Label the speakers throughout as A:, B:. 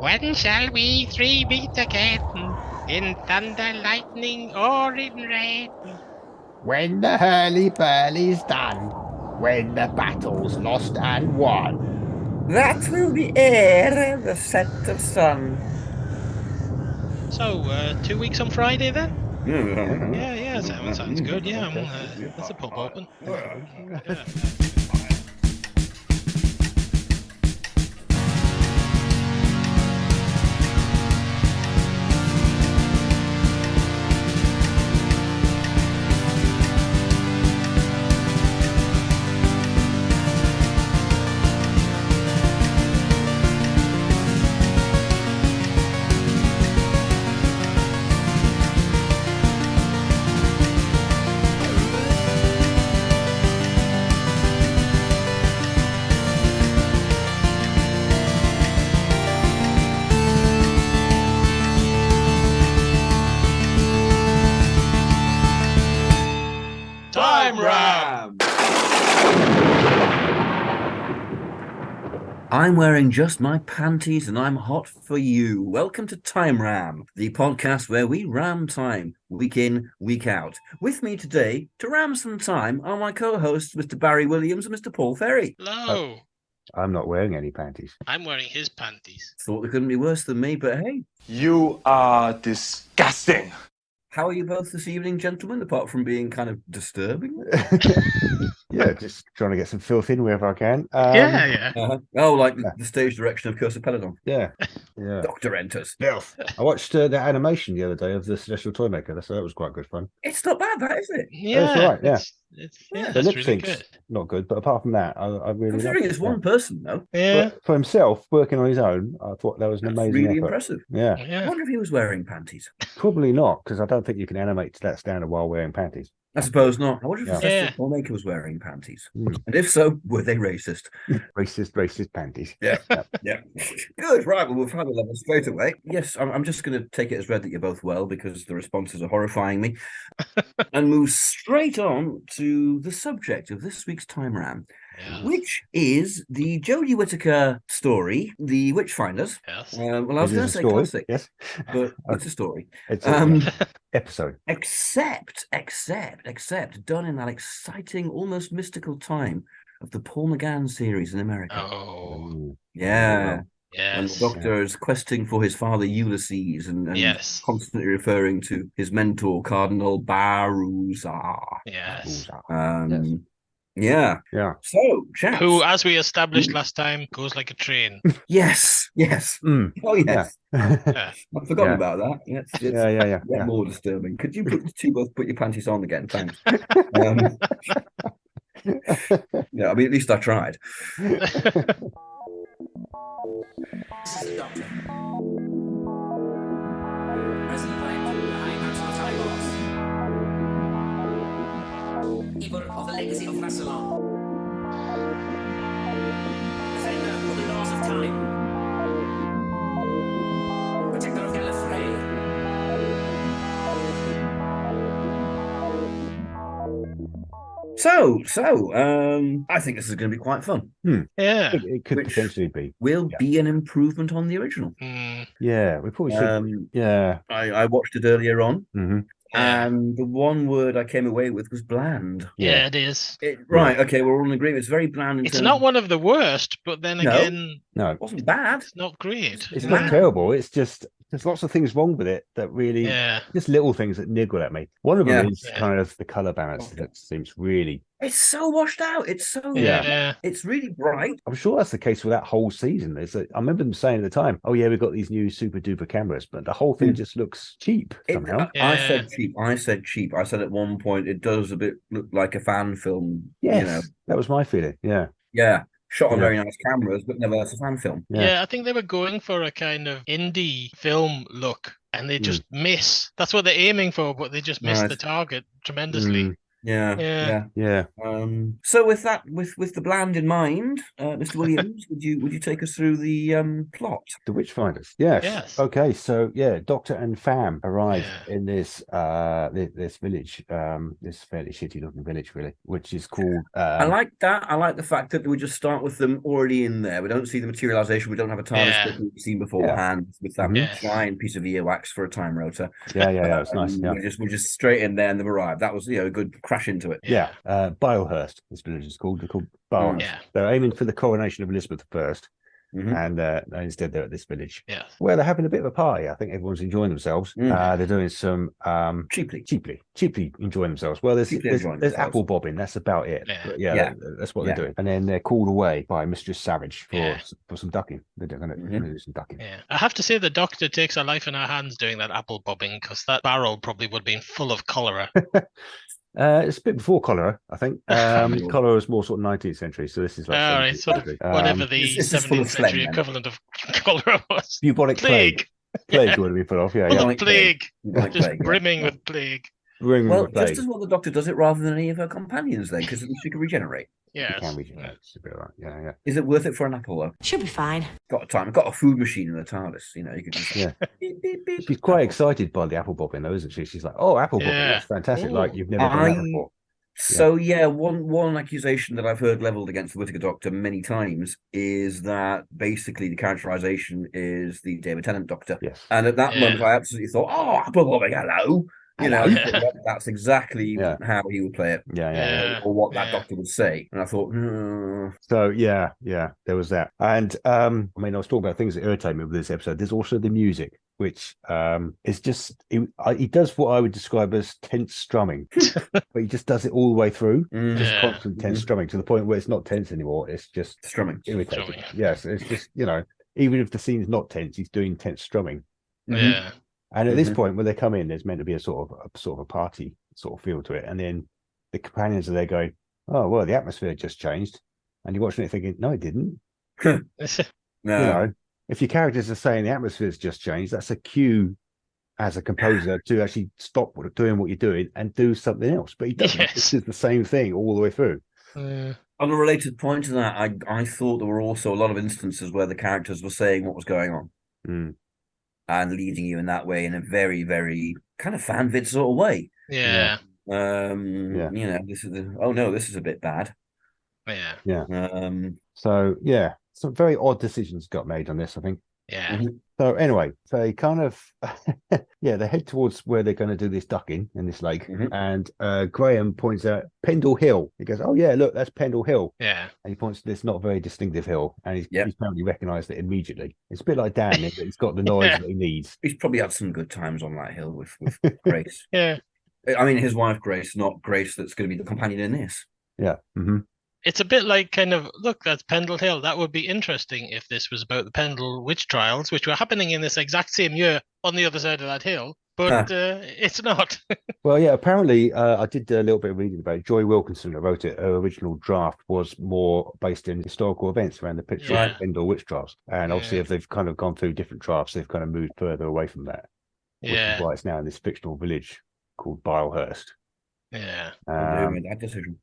A: When shall we three meet again? In thunder, lightning, or in rain?
B: When the hurly-burly's done, when the battle's lost and won.
C: That will be ere the set of sun.
A: So, 2 weeks on Friday then?
C: Mm.
A: Yeah, sounds good. Yeah, that's a pub open. Yeah. Time Ram!
C: I'm wearing just my panties and I'm hot for you. Welcome to Time Ram, the podcast where we ram time week in, week out. With me today to ram some time are my co-hosts, Mr. Barry Williams and Mr. Paul Ferry.
A: Hello.
B: I'm not wearing any panties.
A: I'm wearing his panties.
C: Thought they couldn't be worse than me, but hey.
D: You are disgusting.
C: How are you both this evening, gentlemen, apart from being kind of disturbing?
B: Yeah, just trying to get some filth in wherever I can.
A: Yeah.
C: Oh, like the stage direction of Curse of Peladon.
B: Yeah.
C: Doctor enters.
B: Filth. I watched the animation the other day of the Celestial Toymaker. So that was quite good fun.
C: It's not bad, that, is it?
A: Yeah,
B: That's all right, yeah.
A: The
B: The
A: that's
B: lip
A: really
B: sync's
A: good.
B: not good, but apart from that, I really
C: Considering
B: liked
C: it's
B: it,
C: one person, though.
A: Yeah.
B: But for himself, working on his own, I thought that was an
C: That's
B: amazing
C: really
B: effort.
C: impressive.
B: Yeah,
C: I
A: Yeah.
C: wonder if he was wearing panties.
B: probably not, because I don't think you can animate to that standard while wearing panties.
C: I suppose not. I wonder if
B: Yeah.
C: the
A: Yeah.
C: Celestial Toymaker was wearing panties.
B: Hmm.
C: And if so, were they racist?
B: Racist panties.
C: Yeah. Good. Right. Well, we'll find a level straight away. Yes, I'm just going to take it as read that you're both well because the responses are horrifying me. And move straight on to the subject of this week's Time Ram,
A: Yeah.
C: which is the Jodie Whittaker story, The Witchfinders.
A: Yes.
C: Well, I was
B: It
C: going
B: is
C: to
B: a
C: say
B: story,
C: classic,
B: yes.
C: but it's a story.
B: It's an episode.
C: Except done in that exciting, almost mystical time of the Paul McGann series in America.
A: Oh,
B: Ooh.
C: Yeah. And
A: yes.
C: the Doctor is questing for his father Ulysses and
A: Yes.
C: constantly referring to his mentor, Cardinal Baruza.
A: Yes.
C: Yeah.
B: Yeah.
C: So, chaps.
A: Who, as we established last time, goes like a train.
C: Yes.
B: Mm.
C: Oh, yes.
A: Yeah.
C: I've forgotten
B: Yeah.
C: about that. It's
B: Yeah.
C: yet more disturbing. Could you both put your panties on again? Thanks. Yeah, I mean, at least I tried.
E: This is the Doctor. Present event, the High Council of Time Lords. Keeper of the legacy of Rassilon. Defender of the laws of time. Protector of Gallifrey.
C: So, I think this is going to be quite fun.
A: Yeah.
B: It could
C: Which
B: potentially be.
C: Will
B: Yeah.
C: be an improvement on the original.
A: Mm,
B: Yeah, we probably should. Yeah.
C: I watched it earlier on,
B: Hmm.
A: yeah.
C: and the one word I came away with was bland.
A: Yeah, it is.
C: Right, okay, we're all in agreement. It's very bland.
A: It's not one of the worst, but then
C: No.
A: again,
B: No,
C: It wasn't bad.
A: it's not great.
B: it's
C: Yeah.
B: not terrible. It's just there's lots of things wrong with it that really
A: Yeah.
B: just little things that niggle at me. One of them is
A: Yeah.
B: kind of the color balance that seems really.
C: It's so washed out. It's so
A: Yeah.
C: It's really bright.
B: I'm sure that's the case for that whole season. I remember them saying at the time, "Oh yeah, we've got these new super duper cameras," but the whole thing just looks cheap somehow.
C: I
A: Yeah.
C: said cheap. I said at one point it does a bit look like a fan film.
B: Yes, that was my feeling. Yeah,
C: Yeah. Shot on
B: Yeah.
C: very nice cameras, but nevertheless a fan film.
A: Yeah, I think they were going for a kind of indie film look, and they just miss. That's what they're aiming for, but they just missed
C: Right.
A: the target tremendously.
C: Yeah.
B: Yeah.
C: So with that, with the bland in mind, Mr. Williams, would you take us through the plot?
B: The Witchfinders. Yes.
A: Yes.
B: Okay. So yeah, Doctor and Fam arrive
A: Yeah.
B: in this this village, this fairly shitty looking village, really, which is called.
C: I like that. I like the fact that we just start with them already in there. We don't see the materialization. We don't have a TARDIS
A: Yeah.
C: that we've seen beforehand with that
A: Yes.
C: giant piece of earwax for a time rotor.
B: Yeah. It's nice. Yeah.
C: We're just straight in there and they've arrived. That was a good crash into it.
B: Yeah. Bilehurst, this village is called. They're called Barnes.
A: Yeah.
B: They're aiming for the coronation of Elizabeth I.
C: Mhm.
B: And instead they're at this village.
A: Yeah.
B: Where they're having a bit of a party. I think everyone's enjoying themselves. They're doing some cheaply enjoying themselves. Well, there's apple bobbing. That's about it.
A: Yeah.
B: But
C: Yeah.
B: that's what they're doing. And then they're called away by Mistress Savage for some ducking. They're going to do some ducking.
A: Yeah. I have to say the Doctor takes her life in her hands doing that apple bobbing, because that barrel probably would have been full of cholera.
B: It's a bit before cholera, I think. Cholera was more sort of 19th century, so this is like
A: All right, sort of whatever the
C: it's just full of
A: 17th century
C: phlegm, then.
A: equivalent of cholera was.
B: bubonic plague. Plague would have been put off. Yeah.
A: Full
C: yeah.
A: of plague.
C: Bubonic
A: Just
C: plague, yeah.
A: brimming with plague.
C: Well,
B: Plague.
C: just as well the Doctor does it rather than any of her companions, then, because she can regenerate.
A: Yes.
B: Can regenerate. It's a bit right. Yeah.
C: Is it worth it for an apple though?
F: She'll be fine.
C: Got a food machine in the TARDIS. You could just
B: Yeah.
C: beep, beep, beep.
B: She's quite excited by the apple bobbing, though, isn't she? She's like, "Oh, apple bobbing,
A: Yeah.
B: that's fantastic!
A: Ooh.
B: Like you've never done that before."
C: So one accusation that I've heard leveled against the Whittaker Doctor many times is that basically the characterization is the David Tennant Doctor.
B: Yes.
C: And at that
A: Yeah.
C: moment, I absolutely thought, "Oh, apple bobbing, hello."
A: Yeah.
C: That's exactly
B: Yeah.
C: how he would play it,
A: Yeah.
C: or what that
A: Yeah.
C: Doctor would say. And I thought,
B: So yeah, there was that. And I was talking about things that irritate me with this episode. There's also the music, which is just he does what I would describe as tense strumming, but he just does it all the way through, just
A: Yeah.
B: constant tense strumming to the point where it's not tense anymore. It's just
C: strumming.
B: irritating.
A: Strumming.
B: Yes, it's just even if the scene's not tense, he's doing tense strumming.
A: Yeah.
B: And at this point, when they come in, there's meant to be a sort of a party sort of feel to it, and then the companions are there going, "Oh well, the atmosphere just changed," and you're watching it thinking, "No, it didn't."
C: No.
B: If your characters are saying the atmosphere's just changed, that's a cue as a composer to actually stop doing what you're doing and do something else. But he doesn't.
A: Yes.
B: This is the same thing all the way through.
C: On a related point to that, I thought there were also a lot of instances where the characters were saying what was going on and leading you in that way in a very, very kind of fanvid sort of way.
A: Yeah.
C: This is a bit bad.
A: Yeah.
B: So some very odd decisions got made on this, I think.
A: Yeah.
B: So anyway, they kind of they head towards where they're going to do this ducking in this lake, and Graham points out Pendle Hill. He goes, "Oh yeah, look, that's Pendle Hill."
A: Yeah.
B: And he points to this not very distinctive hill, and he's apparently recognised it immediately. It's a bit like Dan, that he's got the noise that he needs.
C: He's probably had some good times on that hill with Grace.
A: Yeah.
C: I mean, his wife Grace, not Grace that's going to be the companion in this.
B: Yeah.
A: It's a bit like kind of, look, that's Pendle Hill. That would be interesting if this was about the Pendle witch trials, which were happening in this exact same year on the other side of that hill. But it's not.
B: Well, yeah, apparently I did a little bit of reading about it. Joy Wilkinson, who wrote it, her original draft was more based in historical events around the picture of Pendle witch trials. And obviously, if they've kind of gone through different drafts, they've kind of moved further away from that. Which is why it's now in this fictional village called Bilehurst.
A: Yeah.
C: That decision.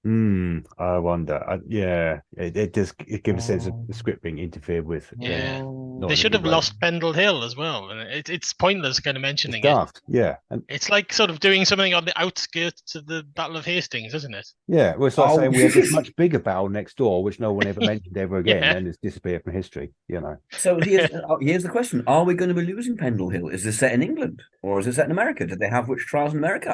B: I wonder. It does. It gives a sense of the script being interfered with.
A: Yeah.
B: Not
A: They
B: in a
A: should
B: good
A: have
B: way.
A: lost Pendle Hill as well. And it's pointless kind of mentioning
B: It's daft. Yeah, and
A: It's like sort of doing something on the outskirts of the Battle of Hastings, isn't it?
B: yeah, well, it's like saying we had this much bigger battle next door, which no one ever mentioned ever again, and it's disappeared from history.
C: So here's the question: are we going to be losing Pendle Hill? Is this set in England or is it set in America? Did they have witch trials in America?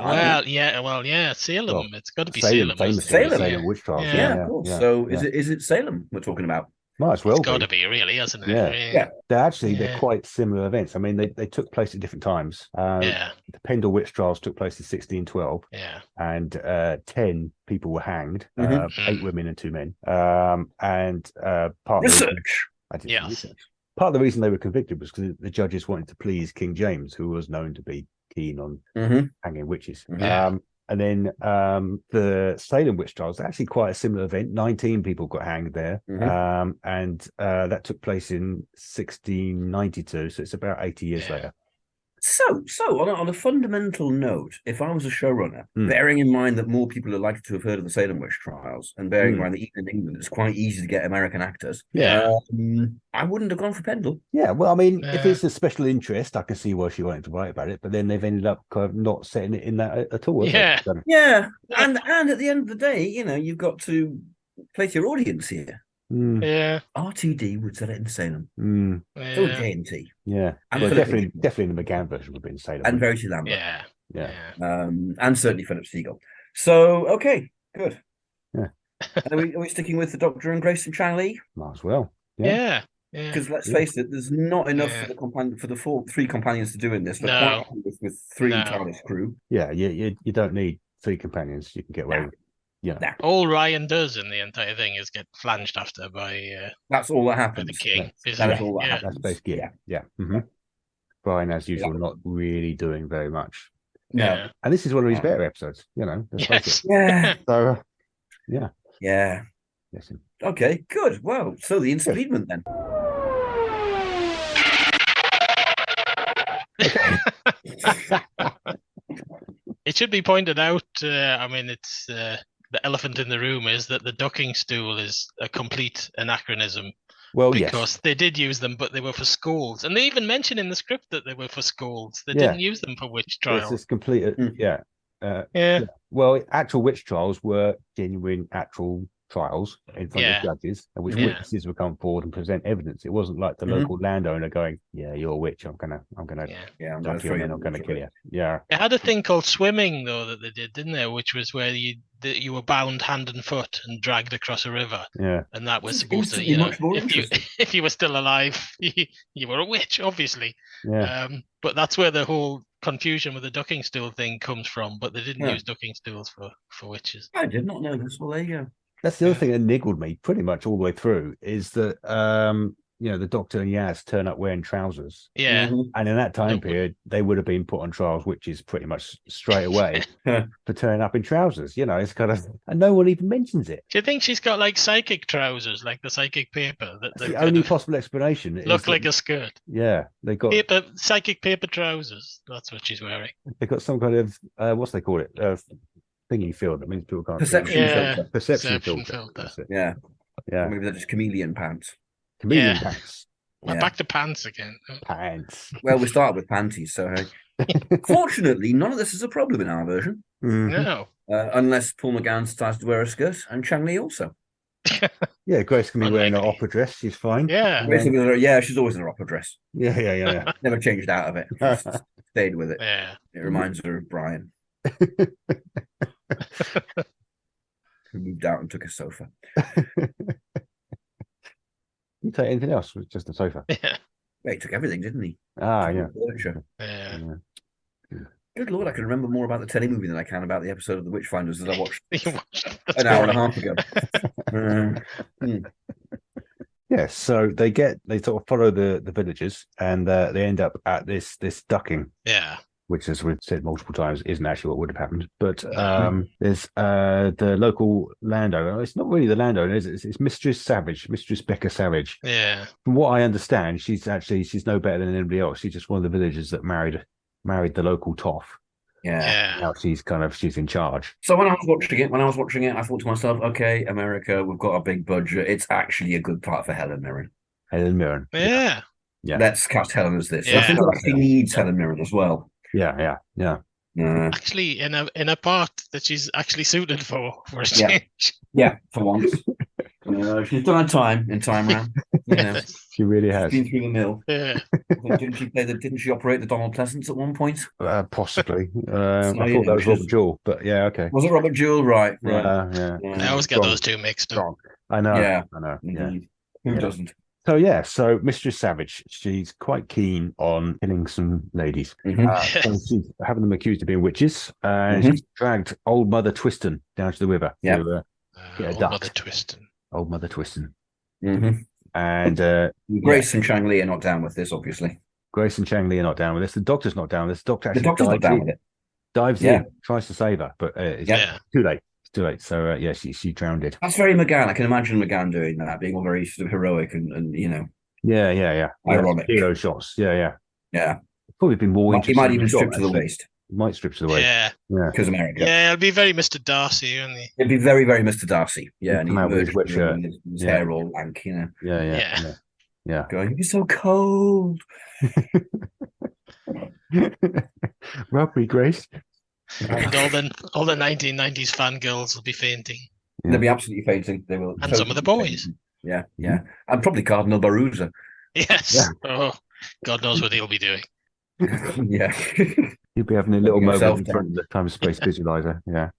A: Salem. It's got to be
B: Salem,
A: Salem.
B: famously,
C: Salem.
B: witch trials.
A: Yeah,
C: of course. So is it Salem we're talking about?
B: Might as well
A: It's got
B: be.
A: to be, really, hasn't it?
B: Yeah. They're quite similar events. I mean, they took place at different times. The Pendle witch trials took place in 1612.
A: Yeah.
B: And 10 people were hanged, 8 women and 2 men. And part
C: Research.
B: Part of the reason they were convicted was because the judges wanted to please King James, who was known to be keen on hanging witches. And then the Salem witch trials, actually quite a similar event. 19 people got hanged there. And that took place in 1692. So it's about 80 years later.
C: So on a fundamental note, if I was a showrunner, bearing in mind that more people are likely to have heard of the Salem witch trials, and bearing in mind that even in England it's quite easy to get American actors, I wouldn't have gone for Pendle.
B: Yeah, well, I mean, if it's a special interest, I can see why she wanted to write about it, but then they've ended up kind of not setting it in that at all.
A: Yeah.
C: Yeah, and at the end of the day, you've got to play to your audience here.
A: Yeah.
C: RTD would set it in Salem. So would J&T.
B: Yeah.
C: And
B: Well, definitely the McGann version would be in Salem.
C: And Verity Lambert.
A: Yeah.
C: And certainly Philip Siegel. So, okay, good.
B: Yeah.
C: And are we sticking with the Doctor and Grace and Chang-Li?
B: Might as well.
A: Yeah.
C: Because let's face it, there's not enough for the three companions to do in this.
A: No.
C: With three TARDIS crew.
B: Yeah, you don't need three companions. You can get away with. Yeah.
A: All Ryan does in the entire thing is get flanged after by
C: that's all that
A: by
C: happens.
A: the king.
C: That's all that happens.
B: That's basically it. Yeah. Mm-hmm. Brian, as usual, not really doing very much.
C: No.
B: And this is one of his better episodes, let's face it.
C: Yeah.
B: So
C: Yeah.
B: Yes.
C: Okay, good. Well, so the enspleening then.
A: It should be pointed out, it's the elephant in the room is that the ducking stool is a complete anachronism.
B: Well,
A: because they did use them, but they were for schools. And they even mention in the script that they were for schools. They didn't use them for witch trials.
B: It's complete, Well, actual witch trials were genuine, actual trials in front of judges, in which witnesses would come forward and present evidence. It wasn't like the local landowner going, "Yeah, you're a witch. I'm gonna kill you, and I'm gonna kill you." Yeah.
A: They had a thing called swimming though that they did, didn't they? Which was where you were bound hand and foot and dragged across a river.
B: Yeah.
A: And that was supposed to, if you were still alive, you were a witch, obviously.
B: Yeah.
A: But that's where the whole confusion with the ducking stool thing comes from. But they didn't use ducking stools for witches.
C: I did not know this. Well, there you go.
B: That's the other thing that niggled me pretty much all the way through is that the Doctor and Yaz turn up wearing trousers.
A: Yeah.
B: And in that time period, they would have been put on trials, which is pretty much straight away for turning up in trousers. It's kind of, and no one even mentions it.
A: Do you think she's got like psychic trousers, like the psychic paper? That's
B: the only possible explanation.
A: Look like a skirt.
B: Yeah. They got
A: psychic paper trousers. That's what she's wearing.
B: They got some kind of, what's they call it? Thingy field. That means people can't
C: perception filter.
B: Perception filter.
C: Yeah.
B: Or
C: maybe they're just chameleon pants.
B: Chameleon pants.
A: Well, back to pants again.
B: Pants.
C: Well, we started with panties, so fortunately, none of this is a problem in our version.
A: No.
C: Unless Paul McGann starts to wear a skirt, and Chang-Li also.
B: Yeah, Grace can be wearing an opera dress. She's fine.
A: Yeah.
C: She's always in her opera dress.
B: Yeah.
C: Never changed out of it. Stayed with it.
A: Yeah.
C: It reminds her of Brian. Who moved out and took a sofa.
B: You take anything else? It was just a sofa.
A: Yeah.
C: Well, he took everything, didn't he?
B: Yeah.
A: Yeah.
C: Good Lord, I can remember more about the telly movie than I can about the episode of the Witchfinders that I watched
A: an
C: hour and a half ago.
B: Yeah, so they sort of follow the villagers, and they end up at this ducking.
A: Yeah.
B: Which, as we've said multiple times, isn't actually what would have happened. But there's the local landowner. It's not really the landowner, is it? It's Mistress Becca Savage.
A: Yeah.
B: From what I understand, she's no better than anybody else. She's just one of the villagers that married the local toff.
C: Yeah.
B: Now she's in charge.
C: So when I was watching it, I thought to myself, okay, America, we've got a big budget. It's actually a good part for Helen Mirren.
B: Helen Mirren.
A: Yeah.
C: Let's cast Helen as this.
A: Yeah.
C: I think it actually needs Helen Mirren as well.
B: Yeah.
A: Actually, in a part that she's actually suited for a change.
C: Yeah, for once. She's done her time in Time Ram.
B: She really has.
C: She's been through the mill.
A: Yeah.
C: Didn't she operate the Donald Pleasance at one point?
B: Possibly. I thought that was Robert Jewell, but yeah, okay.
C: Was it Robert Jewell? Right.
B: Yeah.
A: I always get those two mixed up.
B: I know.
C: Yeah.
B: I know.
C: Mm-hmm. Who doesn't?
B: So Mistress Savage, she's quite keen on killing some ladies. So she's having them accused of being witches, and she's dragged Old Mother Twiston down to the river to get a duck. Old Mother Twiston. And
C: Grace and Chang-Li are not down with this, obviously.
B: Grace and Chang-Li are not down with this. The Doctor's not down with this. The Doctor actually
C: not down with it.
B: Dives in, tries to save her, but it's too late. It's too late. So she drowned.
C: That's very McGann. I can imagine McGann doing that, being all very sort of heroic and
B: Yeah.
C: ironic.
B: Hero shots. Yeah. Probably be more
C: He
B: interesting.
C: might even
B: shot,
C: strip to the
B: actually.
C: waist
B: He might strip to the waist.
A: Yeah.
C: because America.
A: Yeah, it'll be very Mr. Darcy, won't he?
C: It'd be very, very Mr. Darcy. Yeah,
B: He'd
C: and
B: come
C: he'd
B: out with his
C: emerge
B: wet shirt.
C: with his
B: Yeah.
C: hair all lank, you know,
B: Yeah.
C: going, "You're so cold."
B: Rub me, Grace.
A: And all the 1990s fangirls will be fainting.
B: Yeah.
C: They'll be absolutely fainting. They will.
A: And some of the boys.
C: Yeah. And probably Cardinal Baruza.
A: Yes.
B: Yeah.
A: Oh, God knows what he'll be doing.
C: Yeah.
B: You'll be having a little
C: Putting yourself
B: moment in front of the time space visualizer. Yeah.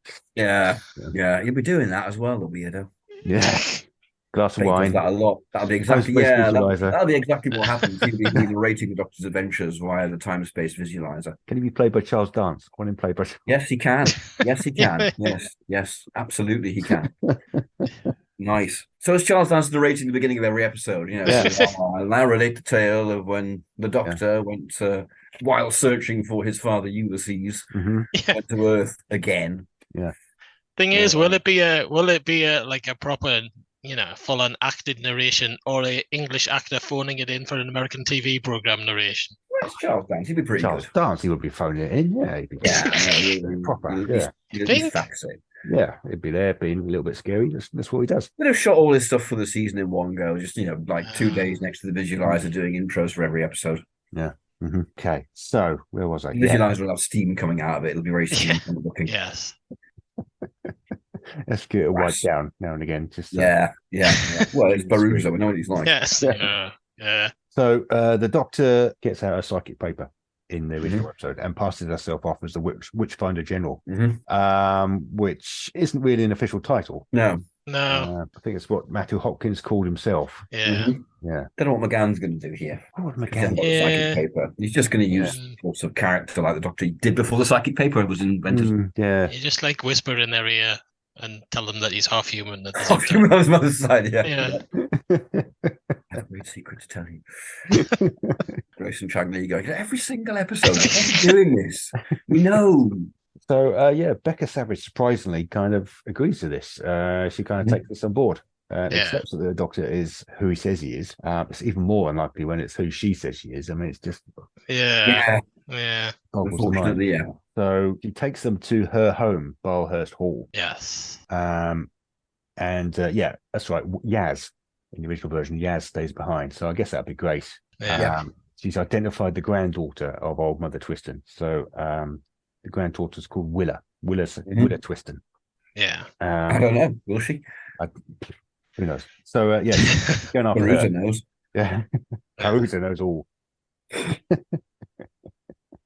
C: Yeah. You'll be doing that as well, the weirdo.
B: Yeah. Glass of
C: He does
B: wine.
C: that a lot. That'll be exactly
B: Time-space visualizer.
C: that'll be exactly what happens. He'll be narrating the Doctor's adventures via the time space visualizer.
B: Can he be played by Charles Dance? I want him played by.
C: Yes, he can. Yes, he can. Yes, absolutely, he can. Nice. So as Charles Dance narrating the beginning of every episode, you know,
B: Yeah.
C: I'll now relate the tale of when the Doctor went while searching for his father Ulysses,
B: Mhm.
C: went to Earth again.
A: Thing is, will it be a like a proper, full-on acted narration, or a English actor phoning it in for an American TV program narration?
C: Where's Charles Dance? He'd be pretty
B: Charles
C: good.
B: Dance, he would be phoning it in. Yeah, he'd be proper. Yeah.
A: Think?
B: Yeah, he'd be there being a little bit scary. That's what he does.
C: Would have shot all this stuff for the season in one go. Just like 2 days next to the visualizer doing intros for every episode.
B: Mhm. Okay, so where was I?
C: The visualizer will have steam coming out of it. It'll be very steampunk looking.
A: Yes.
B: Let's get it wiped down now and again. Just
C: Yeah. Well, it's Baruza. We know what he's like.
A: Yes. Yeah.
B: So the Doctor gets out a psychic paper in the original episode and passes herself off as the Witchfinder General, which isn't really an official title.
C: No.
A: No.
B: I think it's what Matthew Hopkins called himself.
A: Yeah.
B: Yeah.
C: Don't know what McGann's going to do here.
B: Oh,
C: He hasn't got the
A: Yeah.
C: psychic paper. He's just going to use sorts of character like the Doctor did before the psychic paper was invented.
B: Yeah.
A: You just like whisper in their ear and tell them that he's half human at the same
C: Half
A: time.
C: human on his mother's side, yeah.
A: Yeah.
C: I have a weird secret to tell you. Grace and Shagley going, every single episode, why are you doing this? We know.
B: So Becca Savage surprisingly kind of agrees to this. She kind of takes this on board. Accepts that the Doctor is who he says he is. It's even more unlikely when it's who she says she is. I mean, it's just
A: Yeah.
B: boggles the mind.
C: Unfortunately, yeah.
B: So she takes them to her home, Barlhurst Hall.
A: Yes.
B: And that's right. Yaz, in the original version, Yaz stays behind. So I guess that'd be great.
A: Yeah.
B: She's identified the granddaughter of Old Mother Twiston. So the granddaughter's called Willa Willa Twiston.
A: Yeah.
C: I don't know. Will she?
B: Who knows? So going after
C: Baruza
B: her.
C: knows.
B: Yeah, Baruza knows all.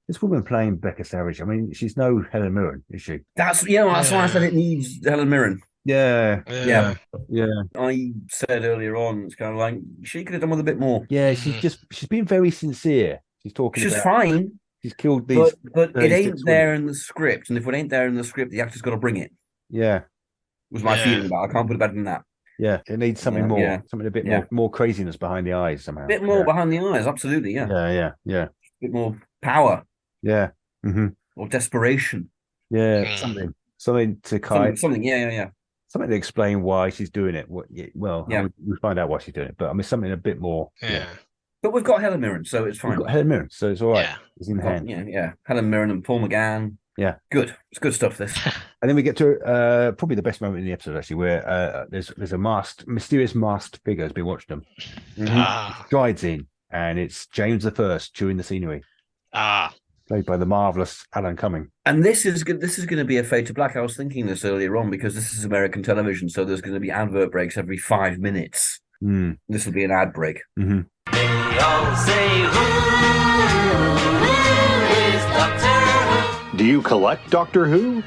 B: This woman playing Becca Savage, I mean, she's no Helen Mirren, is she?
C: That's why I said it needs Helen Mirren.
B: Yeah.
C: I said earlier on, it's kind of like she could have done with a bit more.
B: Yeah, she's been very sincere. She's talking
C: She's
B: about
C: fine,
B: she's killed these.
C: but it ain't
B: 36
C: there
B: women.
C: in the script, and if it ain't there in the script, the actor's got to bring it.
B: Yeah,
C: Was my
A: Yeah.
C: feeling about it. I can't put it better than that.
B: yeah. It needs something more,
C: Yeah.
B: something a bit
C: Yeah.
B: more craziness behind the eyes somehow.
C: A bit more behind the eyes, absolutely, yeah.
B: Yeah.
C: A bit more power
B: Yeah. Mm-hmm.
C: or desperation.
B: Yeah,
A: Mm.
B: something to kind
C: Something, yeah.
B: something to explain why she's doing it.
C: Yeah.
B: We find out why she's doing it, but I mean something a bit more.
A: Yeah.
C: But we've got Helen Mirren, so it's
B: We've
C: fine.
B: got Helen Mirren, so it's all right.
A: Yeah.
B: It's in
C: We've got,
B: hand.
C: yeah. Helen Mirren and Paul McGann.
B: Yeah.
C: Good. It's good stuff, this.
B: And then we get to probably the best moment in the episode, actually, where there's a mysterious masked figure has been watching them.
A: Ah.
B: Strides in, and it's James I chewing the scenery,
A: Ah.
B: played by the marvelous Alan Cumming.
C: And this is good. This is going to be a fade to black. I was thinking this earlier on because this is American television, so there's going to be advert breaks every 5 minutes.
B: Mm.
C: This will be an ad break.
B: Mm-hmm.
F: Do you collect Doctor Who?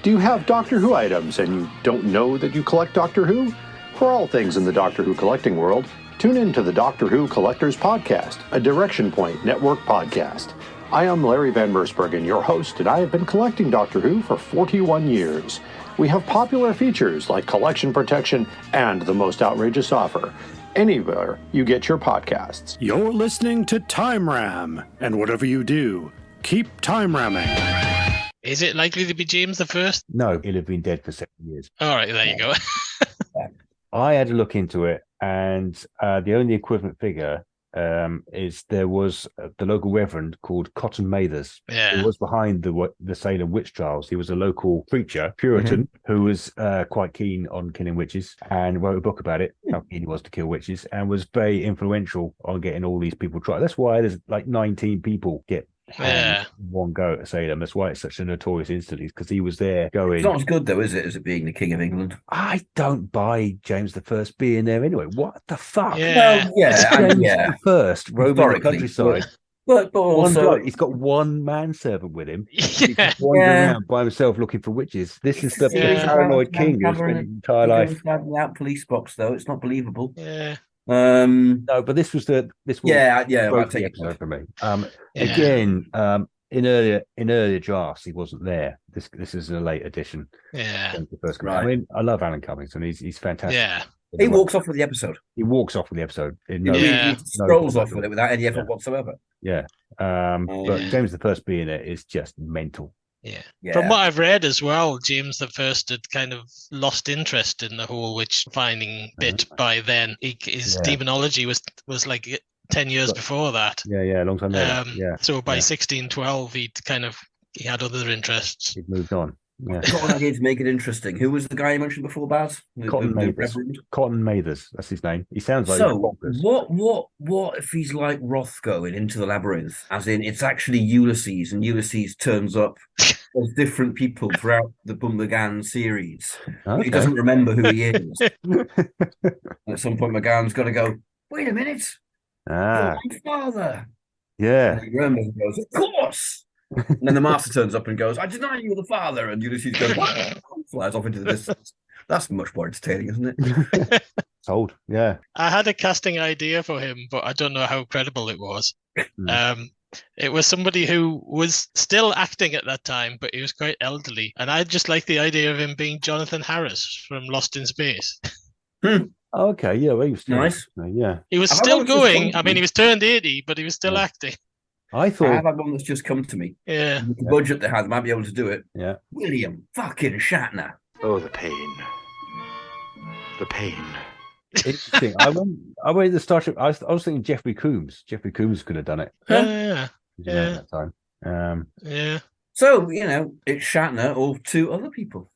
F: Do you have Doctor Who items and you don't know that you collect Doctor Who? For all things in the Doctor Who collecting world, tune in to the Doctor Who Collectors Podcast, a Direction Point Network podcast. I am Larry Van Mersbergen, your host, and I have been collecting Doctor Who for 41 years. We have popular features like collection protection and the most outrageous offer, anywhere you get your podcasts.
G: You're listening to Time Ram, and whatever you do, keep time ramming.
A: Is it likely to be James the First?
B: No, he'll have been dead for 7 years.
A: All right, there you go.
B: I had a look into it, and the only equivalent figure is there was the local reverend called Cotton Mathers, who was behind the Salem witch trials. He was a local preacher, Puritan, who was quite keen on killing witches and wrote a book about it, how keen he was to kill witches, and was very influential on getting all these people tried. That's why there's like 19 people get hanged in one go at Salem. That's why it's such a notorious incident, because he was there going.
C: It's not as good though, is it, as it being the King of England?
B: I don't buy James the First being there anyway. What the fuck?
A: Yeah.
C: Well, yeah,
B: James
C: yeah.
B: the First roaming the countryside.
C: But
B: One
C: also,
B: bloke, he's got one manservant with him. He's
A: Yeah.
B: just wandering around by himself looking for witches. This is the paranoid king who's spent his entire life.
C: Out police box though, it's not believable.
A: Yeah.
B: No, but this was I'll take
C: the
B: episode for me. Again, in earlier drafts, he wasn't there. This is a late edition.
A: Yeah.
B: The first
C: Right.
B: I mean, I love Alan Cummington. He's fantastic.
A: Yeah.
C: He walks off with the episode.
B: He walks off with the episode. In
C: He strolls off with it without any effort whatsoever.
B: Yeah. But James the First being it is just mental.
A: Yeah.
C: Yeah.
A: From what I've read as well, James the First had kind of lost interest in the whole witch finding bit by then. His demonology was like 10 years before that.
B: Yeah, a long time later.
A: So by 1612, he had other interests.
B: He'd moved on. Yeah.
C: I've got an idea to make it interesting. Who was the guy you mentioned before, Baz?
B: Cotton Mathers. That's his name. He sounds like bonkers.
C: What if he's like Rothgo in Into the Labyrinth? As in, it's actually Ulysses, and Ulysses turns up as different people throughout the McGann series. But he doesn't remember who he is. At some point, McGann's got to go, wait a minute. You're my father.
B: Yeah.
C: And he remembers and goes, of course. And then the master turns up and goes, I deny you the father. And Ulysses goes, flies off into the distance. That's much more entertaining, isn't it?
B: Sold. Yeah.
A: I had a casting idea for him, but I don't know how credible it was. It was somebody who was still acting at that time, but he was quite elderly. And I just like the idea of him being Jonathan Harris from Lost in Space.
B: Okay, yeah, well, he was still
C: nice.
B: Yeah.
A: He was still going. I mean, he was turned 80, but he was still acting.
B: I
C: have had one that's just come to me.
A: Yeah.
C: With the budget they had, they might be able to do it.
B: Yeah.
C: William fucking Shatner.
F: Oh, the pain. The pain.
B: Interesting. I went to Star Trek. I was thinking Jeffrey Combs. Jeffrey Combs could have done it.
A: Yeah.
B: That time.
A: Yeah.
C: So, it's Shatner or two other people.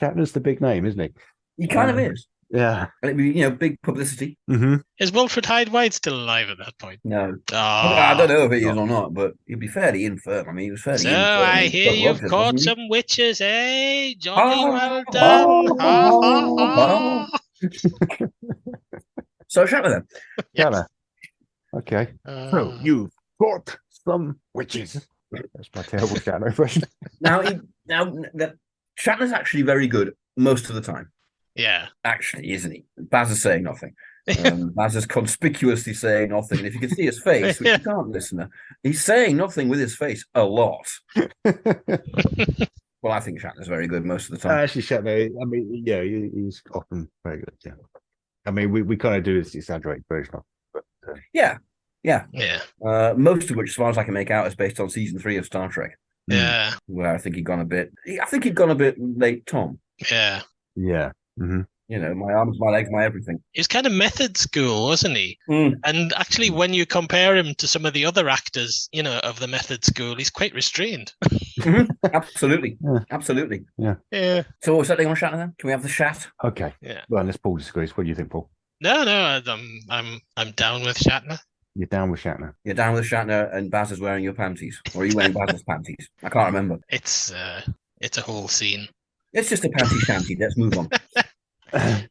B: Shatner's the big name, isn't he?
C: He kind of is.
B: Yeah.
C: And it'd be, big publicity.
B: Mm-hmm.
A: Is Wilfred Hyde-White still alive at that point?
C: No.
A: Oh,
C: I don't know if he is or not, but he'd be fairly infirm. I mean, he was fairly infirm.
A: So I hear you've caught some witches, eh? Johnny, well done.
C: So Shatner then.
B: Shatner. Okay. So you've caught some witches. That's my terrible Shatner impression.
C: Now Shatner's actually very good most of the time.
A: Yeah.
C: Actually, isn't he? Baz is saying nothing. Baz is conspicuously saying nothing. And if you can see his face, which you can't, listener, he's saying nothing with his face a lot. Well, I think Shatner's very good most of the time.
B: Actually, Shatner, I mean, yeah, he's often very good. Yeah. I mean, we kind of do this exaggerated version of it. But,
C: Yeah.
B: Most
C: of which, as far as I can make out, is based on season 3 of Star Trek.
A: Yeah.
C: Where I think he'd gone a bit late Tom.
A: Yeah.
B: Yeah. Mm-hmm.
C: My arms, my legs, my everything.
A: He was kind of method school, wasn't he?
C: Mm.
A: And actually, when you compare him to some of the other actors, of the method school, he's quite restrained.
C: Mm-hmm. Absolutely.
B: Yeah.
C: Absolutely.
B: Yeah.
A: Yeah.
C: So we're settling on Shatner then? Can we have the chat?
B: Okay.
A: Yeah.
B: Well, unless Paul disagrees. What do you think, Paul?
A: No, I'm down with Shatner.
B: You're down with Shatner.
C: You're down with Shatner, and Baz is wearing your panties. Or are you wearing Baz's panties? I can't remember.
A: It's a whole scene.
C: It's just a panty shanty. Let's move on.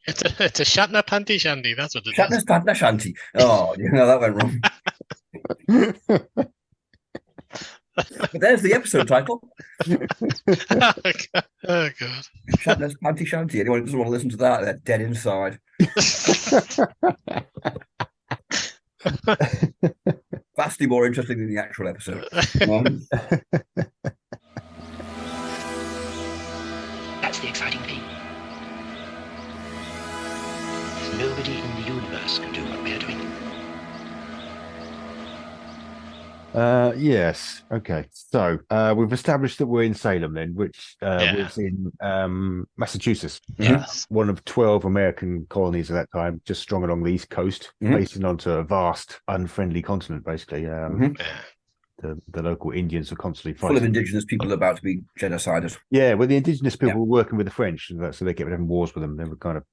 A: It's a Shatner panty shanty. That's what it
C: Shatner's
A: is.
C: panty shanty. Oh, that went wrong. But there's the episode title.
A: Oh god.
C: Shatner's panty shanty. Anyone who doesn't want to listen to that, they're dead inside. Vastly more interesting than the actual episode.
E: That's the exciting thing. Nobody in the universe can do what we're doing.
B: Yes. Okay. So we've established that we're in Salem then, which was in Massachusetts.
A: Yes.
B: One of 12 American colonies at that time, just strung along the East Coast, facing onto a vast, unfriendly continent, basically. The local Indians were constantly fighting.
C: Full of indigenous people about to be genocided.
B: Yeah, well, the indigenous people were working with the French, so they kept having wars with them. They were kind of...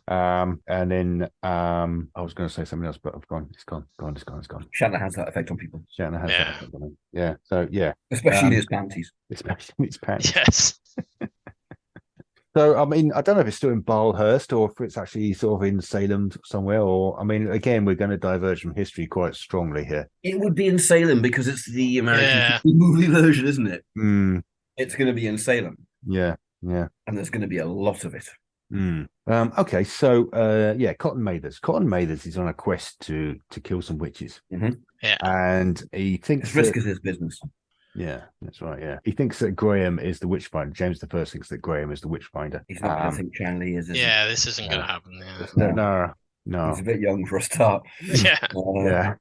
B: and then I was going to say something else, but I've gone. It's gone.
C: Shatner has that effect on people.
B: Shatner has that effect on them. Yeah. So yeah,
C: especially in his panties.
B: Especially in his panties.
A: Yes.
B: So I mean, I don't know if it's still in Balhurst or if it's actually sort of in Salem somewhere. Or I mean, again, we're going to diverge from history quite strongly here.
C: It would be in Salem because it's the American movie version, isn't it? It's going to be in Salem.
B: Yeah.
C: And there's going to be a lot of it.
B: Okay, so Cotton Mathers. Cotton Mathers is on a quest to kill some witches.
A: Yeah,
B: and he thinks
C: his risk is his business.
B: Yeah, that's right. Yeah, he thinks that Graham is the witchfinder. James I thinks that Graham is the witchfinder.
C: He's not going to think Chanley is.
A: Yeah, this isn't going to happen.
B: No.
C: He's a bit young for a start.
A: Yeah.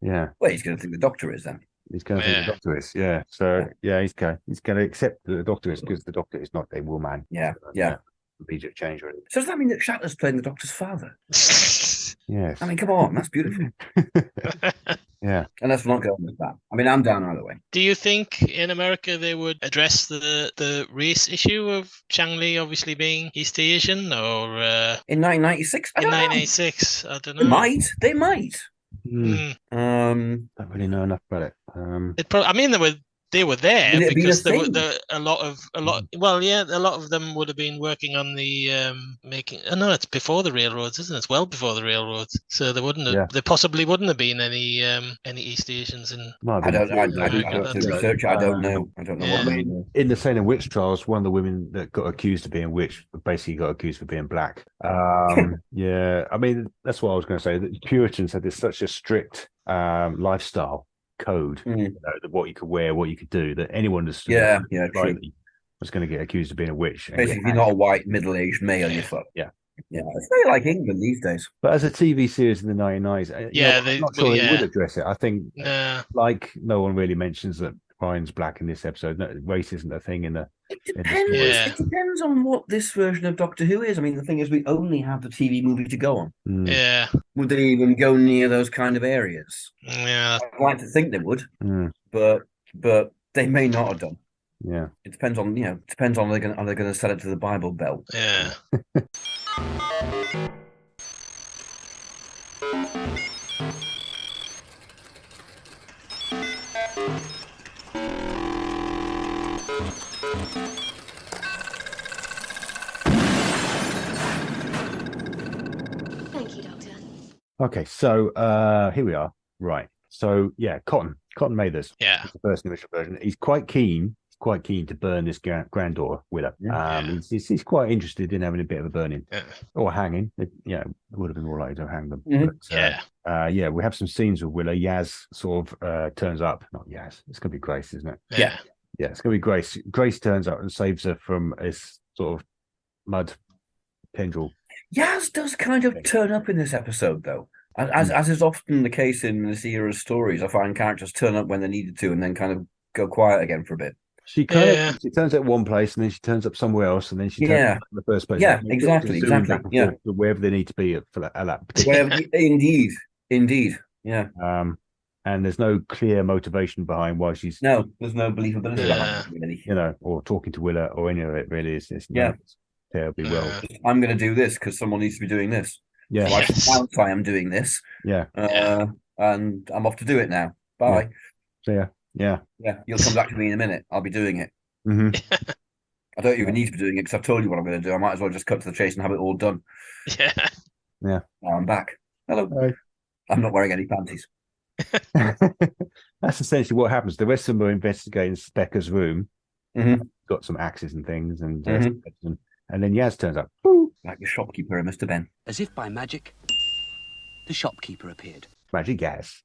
B: Yeah.
C: Well, he's going to think the Doctor is then.
B: He's going to think the Doctor is. Yeah. So he's going to accept that the Doctor is because the Doctor is not a woman.
C: Yeah.
B: Immediate change, really.
C: So does that mean that Shatner's playing the Doctor's father?
B: Yes.
C: I mean, come on, that's beautiful.
B: Yeah.
C: And let's not go with that. I mean, I'm down either way.
A: Do you think in America they would address the race issue of Chanley obviously being East Asian, or
C: in 1996?
A: In 1996, I don't know.
C: They might.
B: Don't really know enough about it.
A: I mean, they were there because there were a lot of them would have been working on the making. Oh no, it's before the railroads, isn't it? It's well before the railroads, so there wouldn't have, there possibly wouldn't have been any East Asians in.
C: I don't research. I don't know. I don't know what they know.
B: In the Salem witch trials, one of the women that got accused of being witch basically got accused of being black. Yeah, I mean that's what I was going to say. That Puritans had such a strict lifestyle code, what you could wear, what you could do, that anyone was going to get accused of being a witch.
C: Basically, if you're not a white middle-aged male, you're fucked. Yeah, it's very like England these days.
B: But as a TV series in the 1990s, I'm not sure they would address it. I think, like, no one really mentions that Ryan's black in this episode. No, race isn't a thing in the.
C: It depends. It depends on what this version of Doctor Who is. I mean, the thing is, we only have the TV movie to go on.
A: Yeah.
C: Would they even go near those kind of areas?
A: Yeah.
C: I'd like to think they would, but they may not have done.
B: Yeah.
C: It depends on are they going to sell it to the Bible Belt?
A: Yeah.
B: Okay, so here we are. Right. So Cotton Mathers.
A: Yeah.
B: The first initial version. He's quite keen to burn this granddaughter with her. He's quite interested in having a bit of a burning or hanging. It would have been more likely to hang them. But, we have some scenes with Willa. Yaz sort of turns up. Not Yaz. It's going to be Grace, isn't it?
A: Yeah.
B: Yeah, it's going to be Grace. Grace turns up and saves her from this sort of mud tendril.
C: Yaz does kind of turn up in this episode, though. As is often the case in this era's stories, I find characters turn up when they needed to and then kind of go quiet again for a bit.
B: She turns up one place and then she turns up somewhere else and then she turns up in the first place.
C: Yeah, exactly. Yeah,
B: wherever they need to be at that particular.
C: Indeed. Yeah.
B: And there's no clear motivation behind why she's.
C: No, there's no believability behind it, really.
B: Or talking to Willa or any of it really is. Terribly well.
C: I'm going to do this because someone needs to be doing this.
B: Yeah.
C: So I am doing this.
B: Yeah.
C: And I'm off to do it now. Bye.
B: Yeah. Yeah.
C: You'll come back to me in a minute. I'll be doing it. I don't even need to be doing it because I've told you what I'm going to do. I might as well just cut to the chase and have it all done.
A: Yeah.
B: Yeah.
C: Now I'm back. Hello.
B: Hi.
C: I'm not wearing any panties.
B: That's essentially what happens. The rest of them are investigating Specker's room. Got some axes and things, and then Yaz turns up.
C: Like the shopkeeper, Mr. Ben.
E: As if by magic, the shopkeeper appeared.
B: Magic Yaz.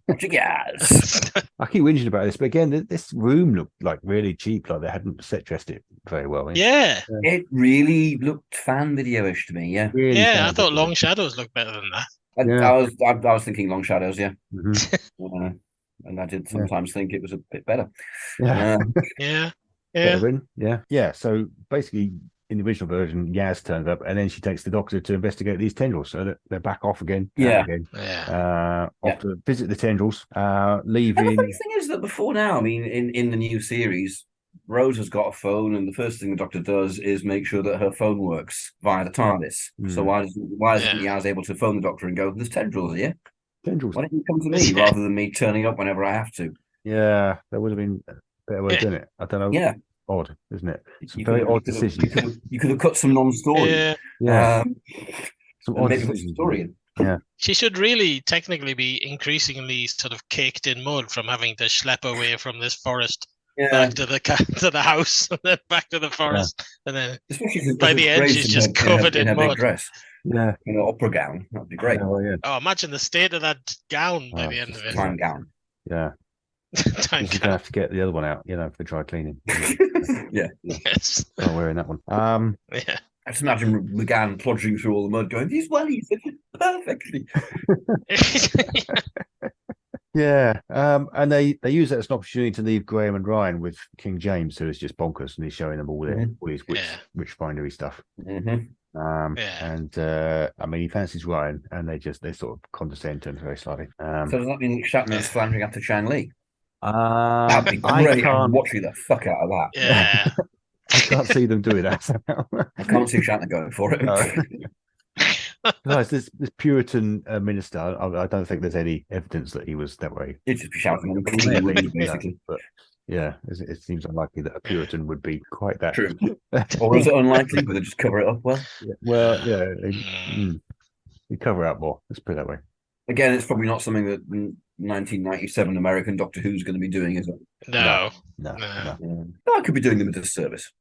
C: Magic Yaz.
B: I keep whinging about this, but again, this room looked like really cheap. Like they hadn't set dressed it very well.
A: Yeah.
C: It really looked fan video-ish to me. Yeah.
B: Really
A: I thought Long Shadows looked better than that.
C: I was thinking Long Shadows, yeah.
B: Mm-hmm.
C: And I did sometimes think it was a bit better.
B: Yeah.
A: Yeah.
B: Yeah. So basically, in the original version, Yaz turns up, and then she takes the Doctor to investigate these tendrils. So they're back off again. Off to visit the tendrils, leaving.
C: And the funny thing is that before now, I mean, in the new series, Rose has got a phone, and the first thing the Doctor does is make sure that her phone works via the TARDIS. So why isn't Yaz able to phone the Doctor and go, "There's tendrils here.
B: Tendrils.
C: Why don't you come to me rather than me turning up whenever I have to?"
B: Yeah, that would have been a better way of doing it. I don't know.
C: Yeah.
B: Odd, isn't it? Some very odd decisions.
C: You could have cut some non-story.
B: Yeah. Some odd
C: maybe
B: decisions.
C: historian.
B: Yeah.
A: She should really technically be increasingly sort of caked in mud from having to schlep away from this forest back to the house and then back to the forest. And then by the end, she's just covered in mud.
C: Big dress.
B: Yeah.
C: Opera gown. That'd be great.
A: Oh, imagine the state of that gown by the end of it.
C: Time gown.
B: Yeah.
A: Time
B: You're gonna have to get the other one out, for dry cleaning.
C: Yeah.
A: Yes.
B: Not wearing that one.
A: Yeah.
C: I just imagine McGann plodging through all the mud, going, "These wellies fit perfectly."
B: Yeah. And they use that as an opportunity to leave Graham and Ryan with King James, who is just bonkers, and he's showing them all his witchfindery stuff. And I mean, he fancies Ryan, and they sort of condescend to him very slightly.
C: So does that mean Shatner's floundering after Chang Li?
B: That'd
C: be great. I'm watching the fuck out of that.
A: Yeah.
B: I can't see them doing that.
C: I can't see Shatner going for it.
B: No, this Puritan minister. I don't think there's any evidence that he was that way.
C: He'd just be shouting, basically.
B: But yeah, it seems unlikely that a Puritan would be quite that.
C: True. Or is it unlikely? Would they just cover it up well?
B: You cover it up more. Let's put it that way.
C: Again, it's probably not something that 1997 American Doctor Who's going to be doing, is it?
A: No.
C: I could be doing them a disservice.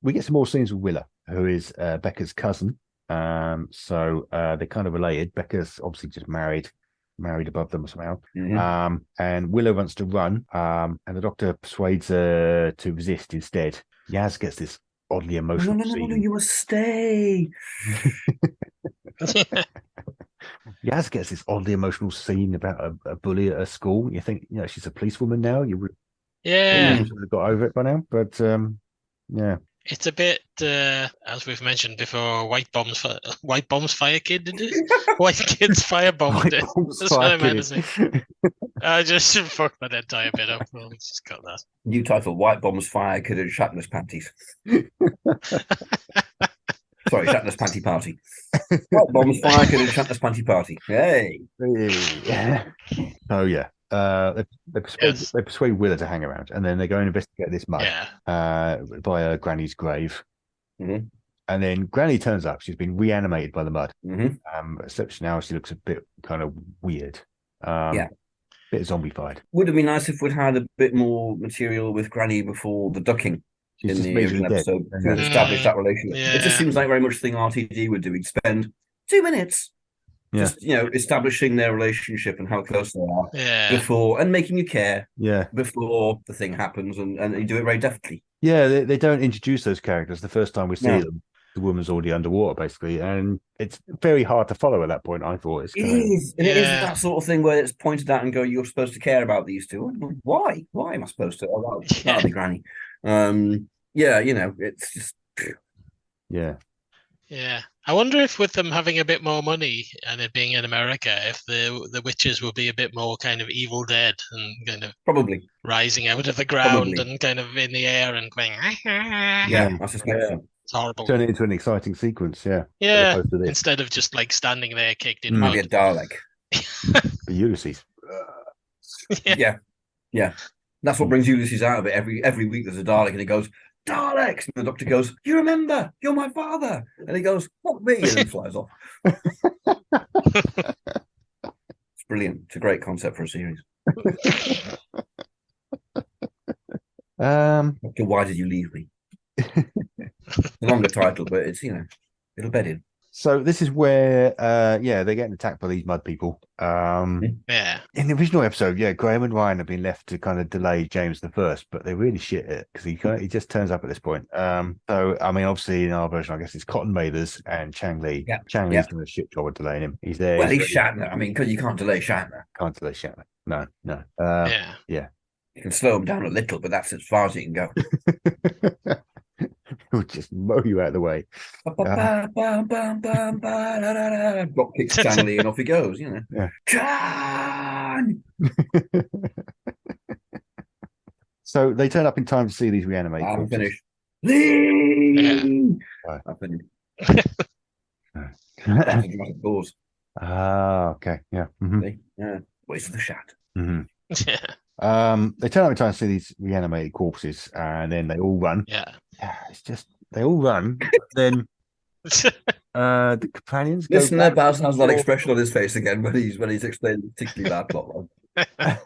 B: We get some more scenes with Willa, who is Becca's cousin. So they're kind of related. Becca's obviously just married above them somehow. And Willa wants to run, and the Doctor persuades her to resist instead. Yaz gets this oddly emotional scene.
C: No, you must stay.
B: Yaz gets this oddly emotional scene about a bully at her school. You think, she's a policewoman now. You would have got over it by now, but yeah.
A: It's a bit, as we've mentioned before, White Bombs Fire Kid, did it? White Kids Firebombed it. That's what I meant to say. I just fucked that entire bit up. Well, let's just cut that.
C: New title: White Bombs Fire Kid in Shatner's Panties. Sorry, Shatner's Panty Party. White Bombs Fire Kid in Shatner's Panty Party. Hey.
B: Oh yeah. They persuade Willa to hang around, and then they go and investigate this mud by her granny's grave. And then Granny turns up. She's been reanimated by the mud. Except now she looks a bit kind of weird. Bit zombified.
C: Would have been nice if we'd had a bit more material with Granny before the ducking in the original episode to establish that relationship. It just seems like very much the thing RTD would do. He'd spend 2 minutes just establishing their relationship and how close they are before, and making you care before the thing happens, and you do it very deftly.
B: They don't introduce those characters the first time we see them. The woman's already underwater basically, and it's very hard to follow at that point. I thought it is
C: that sort of thing where it's pointed out and go, you're supposed to care about these two. Why am I supposed to? That'll be Granny. It's just
A: I wonder if with them having a bit more money and it being in America, if the witches will be a bit more kind of Evil Dead and kind of
C: probably
A: rising out of the ground and kind of in the air and going.
C: I suspect so.
A: It's horrible.
B: Turn it into an exciting sequence,
A: instead of just like standing there kicked in mud.
C: Maybe a Dalek.
B: Ulysses.
C: Yeah. That's what brings Ulysses out of it. Every week there's a Dalek, and he goes, "Daleks!" And the Doctor goes, "You remember? You're my father." And he goes, "Fuck me," and then flies off. It's brilliant. It's a great concept for a series. Doctor, why did you leave me? A longer title, but it's it'll bed in.
B: So this is where, they're getting attacked by these mud people.
A: Yeah.
B: In the original episode, Graham and Ryan have been left to kind of delay James the First, but they're really shit at it because he just turns up at this point. So I mean, obviously in our version, I guess it's Cotton Mathers and Chang Lee.
C: Yeah.
B: Chang Lee's doing a shit job of delaying him. He's there.
C: Well, he's Shatner. I mean, because you can't delay Shatner.
B: Can't delay Shatner. No.
A: Yeah.
C: You can slow him down a little, but that's as far as you can go.
B: He'll just mow you out of the way.
C: Drop kicks Stanley and off he goes, you know.
B: Yeah.
C: John!
B: So they turn up in time to see these reanimated.
C: I'm
B: corpses.
C: finished. Lee!
B: Right.
C: I'm finished.
B: Right.
C: That's a dramatic pause.
B: Okay. Yeah. Mm-hmm.
C: See? Yeah. Waste of the shot.
B: Mm-hmm.
A: Yeah.
B: They turn up in time to see these reanimated corpses, and then they all run.
A: Yeah.
B: It's just they all run. Then the companions.
C: Listen, Baz has that expression on his face again when he's explaining particularly bad plot line.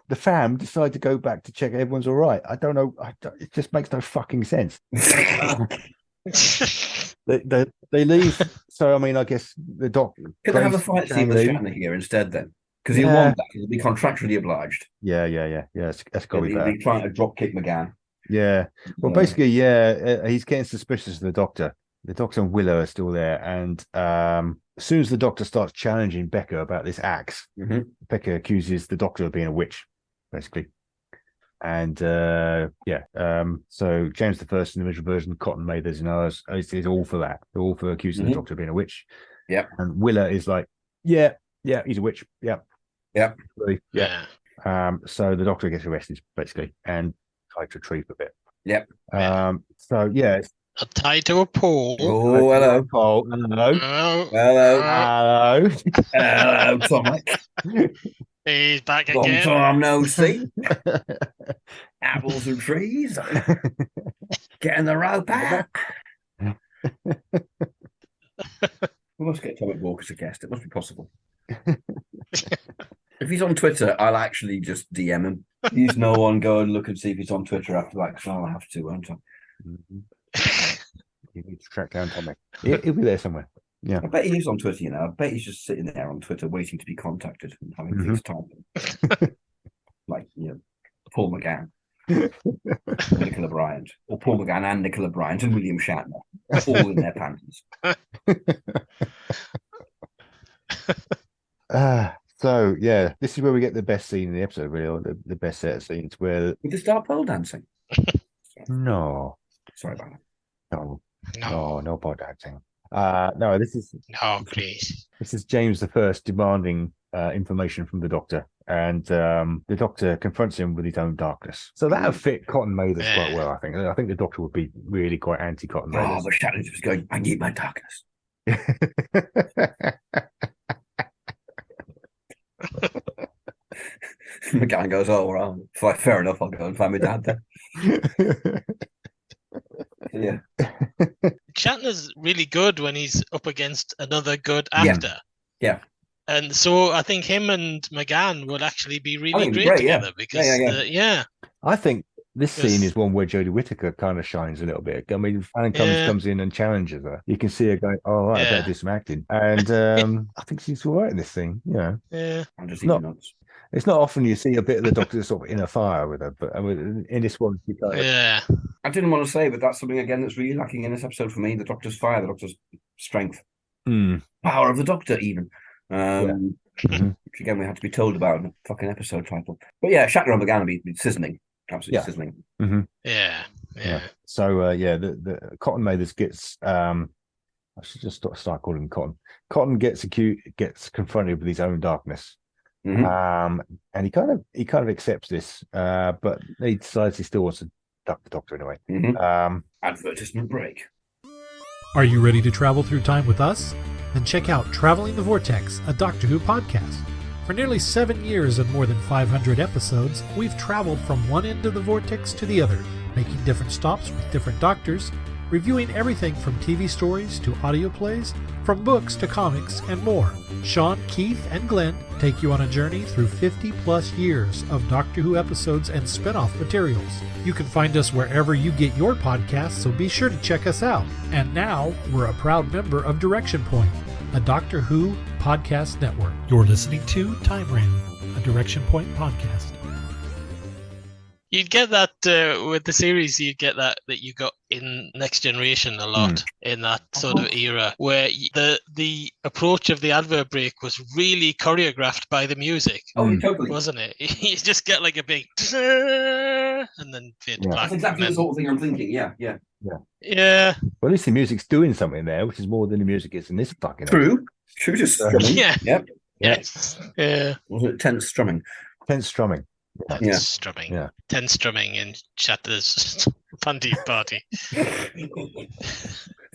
B: The fam decide to go back to check everyone's all right. I don't know. It just makes no fucking sense. They leave. So I mean, I guess the doctor
C: Could they have a fight scene with Shatner here instead then? Because he'll want that. He'll be contractually obliged.
B: Yeah. That's got to be better.
C: He'll be trying to drop kick McGann.
B: Yeah. Well, basically, he's getting suspicious of the doctor. The doctor and Willow are still there, and as soon as the doctor starts challenging Becca about this axe, Becca accuses the doctor of being a witch, basically. And so James the First in the original version, Cotton Mathers and ours is all for that. They're all for accusing the doctor of being a witch.
C: Yeah.
B: And Willow is like, yeah, he's a witch. Yeah. Really, yeah. So the doctor gets arrested basically and tried to retrieve a bit.
C: Yep.
B: So yeah.
A: Tied to a pole.
C: Oh, hello.
B: Oh, hello.
A: Hello.
C: Hello, Tomic.
A: He's back
C: Long
A: again.
C: time no see. Apples and trees. Getting the rope out. We must get Tomic Walker as a guest. It must be possible. If he's on Twitter, I'll actually just DM him. He's no one. Go and look and see if he's on Twitter after that, because I'll have to, won't I?
B: You need to track down Tomic. He'll be there somewhere. Yeah.
C: I bet he is on Twitter, you know. I bet he's just sitting there on Twitter waiting to be contacted and having things typed. Like, you know, Paul McGann. Nicola Bryant. Or Paul McGann and Nicola Bryant and William Shatner. All in their panties.
B: So yeah, this is where we get the best scene in the episode, really, or the best set of scenes where
C: With the start pole dancing.
B: no,
C: Sorry about that.
B: no pole dancing. No, this is
A: No, please.
B: This is James the First demanding information from the doctor, and the doctor confronts him with his own darkness. So that would fit Cotton Mathers quite well, I think. I think the doctor would be really quite anti-Cotton Mathers.
C: Oh, but Shatner was going, I need my darkness. McGann goes, oh, well, fair enough, I'll go and find my dad then. Yeah.
A: Shatner's really good when he's up against another good actor.
C: Yeah.
A: And so I think him and McGann would actually be really great together because
B: I think this scene is one where Jodie Whittaker kind of shines a little bit. I mean, Alan Cummings comes in and challenges her. You can see her going, "Oh, right, I better do some acting." And I think she's all right in this thing. You know,
C: I'm just
B: nuts. It's not often you see a bit of the doctor sort of in a fire with her, but I mean, in this one, she kind of...
C: I didn't want to say, but that's something again that's really lacking in this episode for me. The doctor's fire, the doctor's strength, power of the doctor, even. Which again we had to be told about in the fucking episode title. But yeah, Shatner and McGann would be sizzling, absolutely sizzling.
A: Yeah.
B: So the Cotton Mathers gets. I should just start calling him Cotton. Cotton gets confronted with his own darkness. And he kind of accepts this, but he decides he still wants to duck the doctor anyway.
C: Advertisement break.
H: Are you ready to travel through time with us? Then check out Traveling the Vortex, a Doctor Who podcast. For nearly 7 years and more than 500 episodes, we've traveled from one end of the vortex to the other, making different stops with different doctors, reviewing everything from TV stories to audio plays, from books to comics, and more. Sean, Keith, and Glenn take you on a journey through 50-plus years of Doctor Who episodes and spin-off materials. You can find us wherever you get your podcasts, so be sure to check us out. And now, we're a proud member of Direction Point. a Doctor Who podcast network. You're listening to Time Ram, a Direction Point podcast.
A: You'd get that with the series. You'd get that you got in Next Generation a lot in that sort of era, where the approach of the advert break was really choreographed by the music.
C: Oh, totally.
A: Wasn't it? You just get like a big and then fade to black.
C: That's exactly the sort of thing I'm thinking. Yeah.
B: Yeah.
A: Yeah.
B: Well, at least the music's doing something there, which is more than the music is in this fucking.
C: True. Just strumming.
A: Yeah.
C: Yep.
A: Yes. Yeah.
C: Was it tense strumming?
B: Tense strumming.
A: Tense strumming.
B: Yeah.
A: Tense strumming in Shatner's Panty party.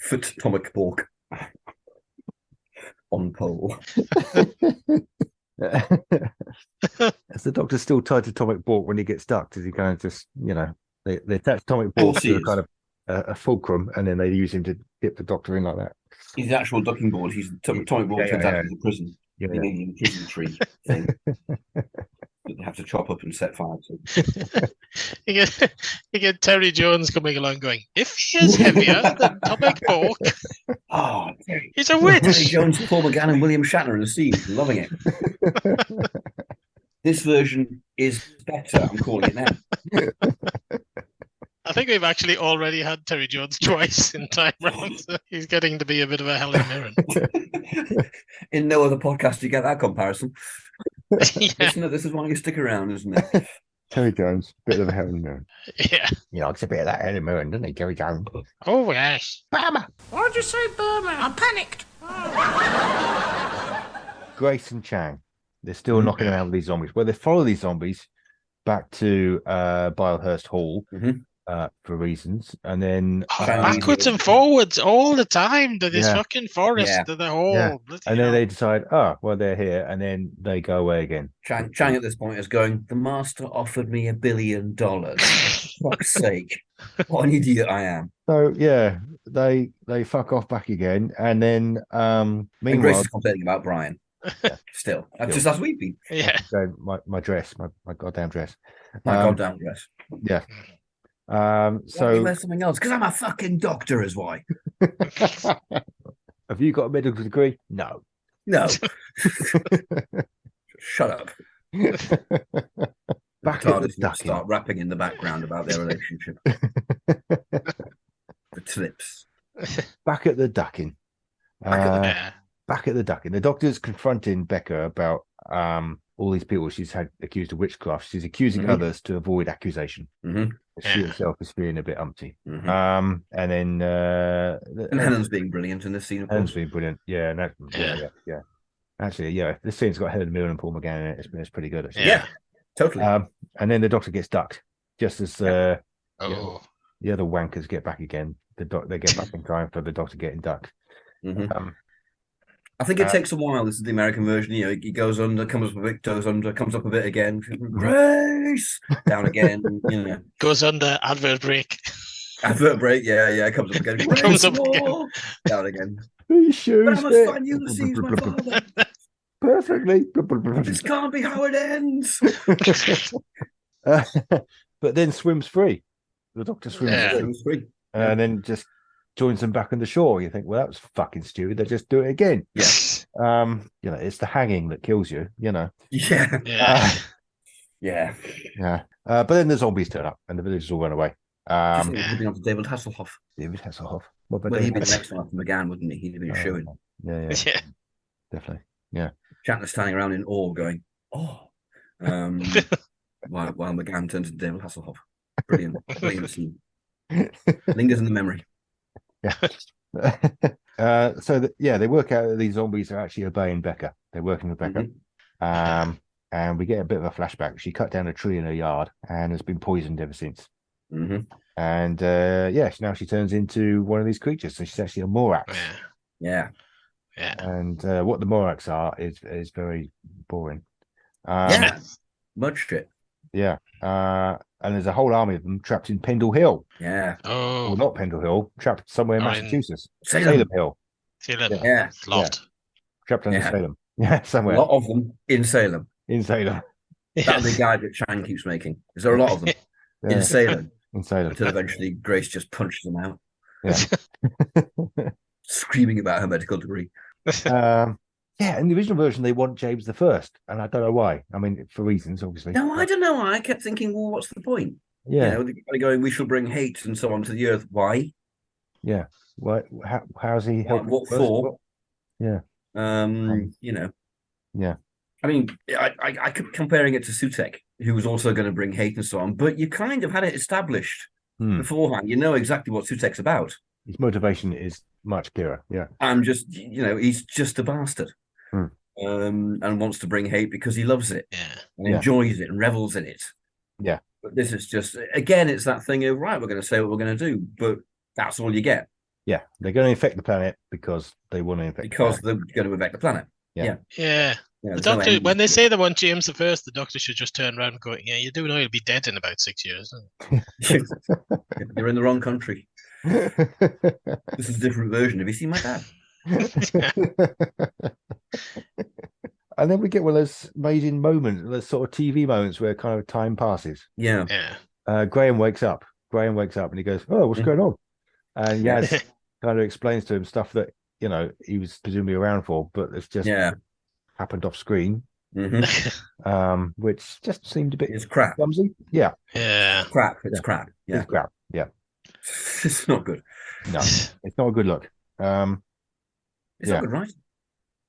C: Foot atomic bork. On pole.
B: Is the Doctor still tied to Atomic Bork when he gets stuck? Does he kind of just, they attach Atomic Bork to a kind of a fulcrum, and then they use him to dip the Doctor in like that?
C: He's the actual ducking board. He's Atomic Bork to the prison.
B: Yeah.
C: The prison tree thing. That they have to chop up and set fire to.
A: You get Terry Jones coming along going, if he is heavier than Atomic Bork, he's a witch.
C: Terry Jones, Paul McGann and William Shatner in the scene. Loving it. This version is better. I'm calling it now.
A: I think we've actually already had Terry Jones twice in Time Round. So he's getting to be a bit of a Helen Mirren.
C: In no other podcast do you get that comparison.
A: Yeah.
C: This is why you stick around, isn't it?
B: Terry Jones, bit of a Helen Mirren.
A: Yeah.
B: He likes a bit of that Helen Mirren, doesn't he, Terry Jones?
A: Oh, yes.
I: Burma! Why'd you say Burma? I panicked.
B: Grace and Chang, they're still knocking around with these zombies. Well, they follow these zombies back to Bilehurst Hall for reasons, and then
A: backwards and forwards all the time to this fucking forest, to the hole.
B: Yeah. And then they decide, they're here, and then they go away again.
C: Chang at this point is going, the master offered me $1 billion. For fuck's sake. What an idiot I am.
B: So yeah, they fuck off back again, and then meanwhile
C: Grace is complaining about Brian. Still. Just as we've been.
A: Yeah.
B: So my dress, my goddamn dress.
C: My goddamn dress.
B: Yeah.
C: So you wear something else? Because I'm a fucking doctor, is why.
B: Have you got a medical degree? No.
C: Shut up.
B: Back at the ducking.
C: Start rapping in the background about their relationship. The clips.
B: Back at the ducking. Back at the ducking. The Doctor's confronting Becca about all these people she's had accused of witchcraft. She's accusing others to avoid accusation. She herself is feeling a bit umpty. And then
C: Helen's being brilliant in this scene.
B: Helen's being brilliant. Yeah. Actually, this scene's got Helen Mirren and Paul McGann in it. It's pretty good. Actually.
C: Yeah, totally.
B: And then the Doctor gets ducked just as the other wankers get back again. They get back in time for the Doctor getting ducked.
C: I think it takes a while. This is the American version. He goes under, comes up a bit, goes under, comes up a bit again. Grace! Down again.
A: Goes under, advert break.
C: Advert break, yeah. Comes up again. Grace,
A: comes up again.
C: Down again.
B: These shoes.
C: But I must find Ulysses, my father.
B: Perfectly.
C: This can't be how it ends.
B: But then swims free. The Doctor swims free. And then just joins them back on the shore. You think, well, that was fucking stupid. They just do it again.
C: Yes.
B: It's the hanging that kills you,
C: Yeah.
B: But then the zombies turn up and the villagers all run away.
C: Moving on to David Hasselhoff.
B: What about
C: he'd be the next one after McGann, wouldn't he? He'd be showing.
B: Yeah. Definitely. Yeah.
C: Shatner standing around in awe going, while McGann turns to David Hasselhoff. Brilliant scene. Lingers in the memory.
B: Yeah. They work out that these zombies are actually obeying Becca. They're working with Becca. And we get a bit of a flashback. She cut down a tree in her yard and has been poisoned ever since. And now she turns into one of these creatures. So she's actually a Morax.
C: Yeah.
B: And what the Morax are is very boring.
C: Much shit.
B: Yeah. And there's a whole army of them trapped in Pendle Hill.
C: Yeah.
A: Oh.
B: Well, not Pendle Hill, trapped somewhere in Massachusetts.
C: Salem
B: Hill.
A: Salem.
C: Yeah.
B: Trapped under Salem. Yeah, somewhere.
C: A lot of them in Salem.
B: In Salem.
C: That's the guide that Chang keeps making. Is there a lot of them in Salem?
B: In Salem.
C: Until eventually Grace just punches them out.
B: Yeah.
C: Screaming about her medical degree.
B: Yeah, in the original version, they want James the First, and I don't know why. I mean, for reasons, obviously.
C: No, I don't know. I kept thinking, well, what's the point?
B: Yeah.
C: They're going, we shall bring hate and so on to the earth. Why?
B: Yeah. What? How's he helping?
C: What for?
B: Yeah. Yeah.
C: I mean, I kept comparing it to Sutek, who was also going to bring hate and so on, but you kind of had it established beforehand. You know exactly what Sutek's about.
B: His motivation is much clearer. Yeah.
C: I'm just, he's just a bastard. And wants to bring hate because he loves it and enjoys it and revels in it.
B: Yeah.
C: But this is just, again, it's that thing of, right, we're going to say what we're going to do, but that's all you get.
B: Yeah. They're going to infect the planet because they want to infect
C: because they're going to infect the planet.
B: Yeah.
A: The doctor, when they say they want James the First, the doctor should just turn around and go, "Yeah, you do know he'll be dead in about 6 years."
C: You're in the wrong country. This is a different version. Have you seen my dad?
B: And then we get one of those amazing moments, those sort of TV moments where kind of time passes.
C: Yeah.
B: Graham wakes up. And he goes, "Oh, what's going on?" And Yaz kind of explains to him stuff that he was presumably around for, but it's just happened off screen, which just seemed a bit
C: crap.
B: clumsy. Yeah.
C: Crap. It's crap. Yeah.
B: It's crap. Yeah.
C: It's not good.
B: No, it's not a good look.
C: It's not good writing.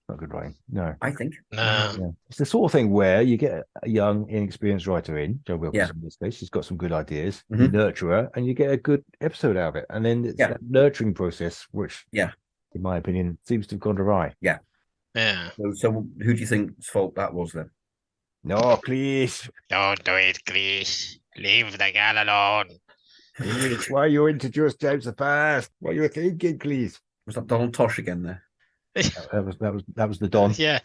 B: Not good writing. No,
C: I think.
A: No.
B: Yeah. It's the sort of thing where you get a young, inexperienced writer in, Joe Wilkinson in this case. She's got some good ideas. You nurture her, and you get a good episode out of it. And then it's that nurturing process, which, in my opinion, seems to have gone awry.
C: Yeah. So who do you think's fault that was then?
B: No, please.
A: Don't do it, please. Leave the girl alone.
B: It's why you introduced James the First. What you were thinking, please?
C: Was that Donald Tosh again there?
B: That was the Don.
A: Yeah.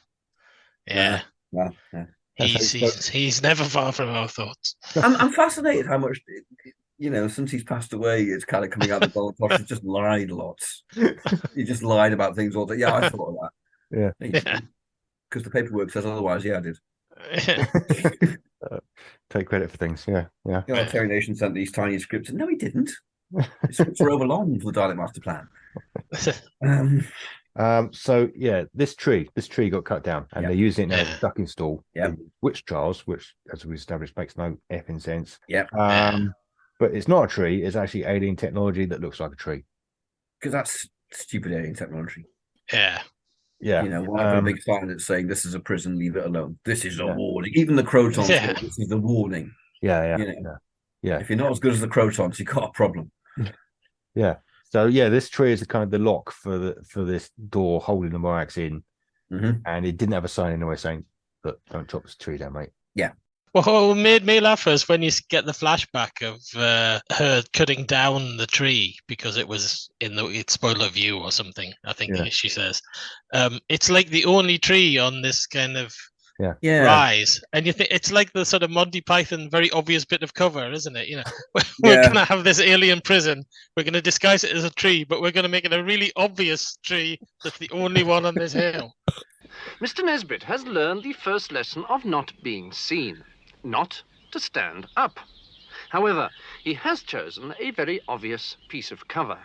A: He's never far from our thoughts.
C: I'm fascinated how much since he's passed away, it's kind of coming out that Donald Tosh has just lied lots. He just lied about things all day. Yeah, I thought of that.
B: Yeah.
C: Because the paperwork says otherwise. Yeah, I did.
B: Take credit for things. Yeah.
C: Terry Nation sent these tiny scripts. No, he didn't. The scripts were overlong for the Dalek Master Plan.
B: So this tree got cut down, and they're using it now as a ducking stall. Witch trials, which, as we established, makes no effing sense. But it's not a tree; it's actually alien technology that looks like a tree.
C: Because that's stupid alien technology.
A: Yeah.
C: One of a big sign that's saying this is a prison, leave it alone. This is a warning. Even the Crotons, this is a warning.
B: Yeah.
C: If you're not as good as the Crotons, you got a problem.
B: Yeah. So this tree is kind of the lock for this door holding the Morax in, and it didn't have a sign anywhere saying, "Look, don't chop this tree down, mate."
C: Yeah.
A: Well, what made me laugh was when you get the flashback of her cutting down the tree because it was in the spoiler view or something. I think she says it's like the only tree on this kind of rise, and you think it's like the sort of Monty Python very obvious bit of cover, isn't it? We're gonna have this alien prison, we're gonna disguise it as a tree, but we're gonna make it a really obvious tree that's the only one on this hill.
J: Mr. Nesbit has learned the first lesson of not being seen, not to stand up. However, he has chosen a very obvious piece of cover.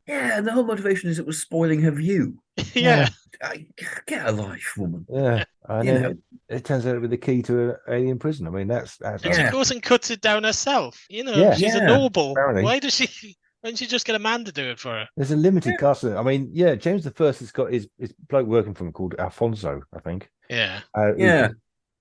C: Yeah, and the whole motivation is it was spoiling her view.
A: Yeah.
C: Get a life, woman.
B: Yeah. And then it turns out to be the key to an alien prison. I mean, that's
A: and she goes and cuts it down herself. She's a noble.
B: Apparently.
A: Why doesn't she just get a man to do it for her?
B: There's a limited cast. I mean, James the First has got his bloke working for him called Alfonso, I think.
A: Yeah.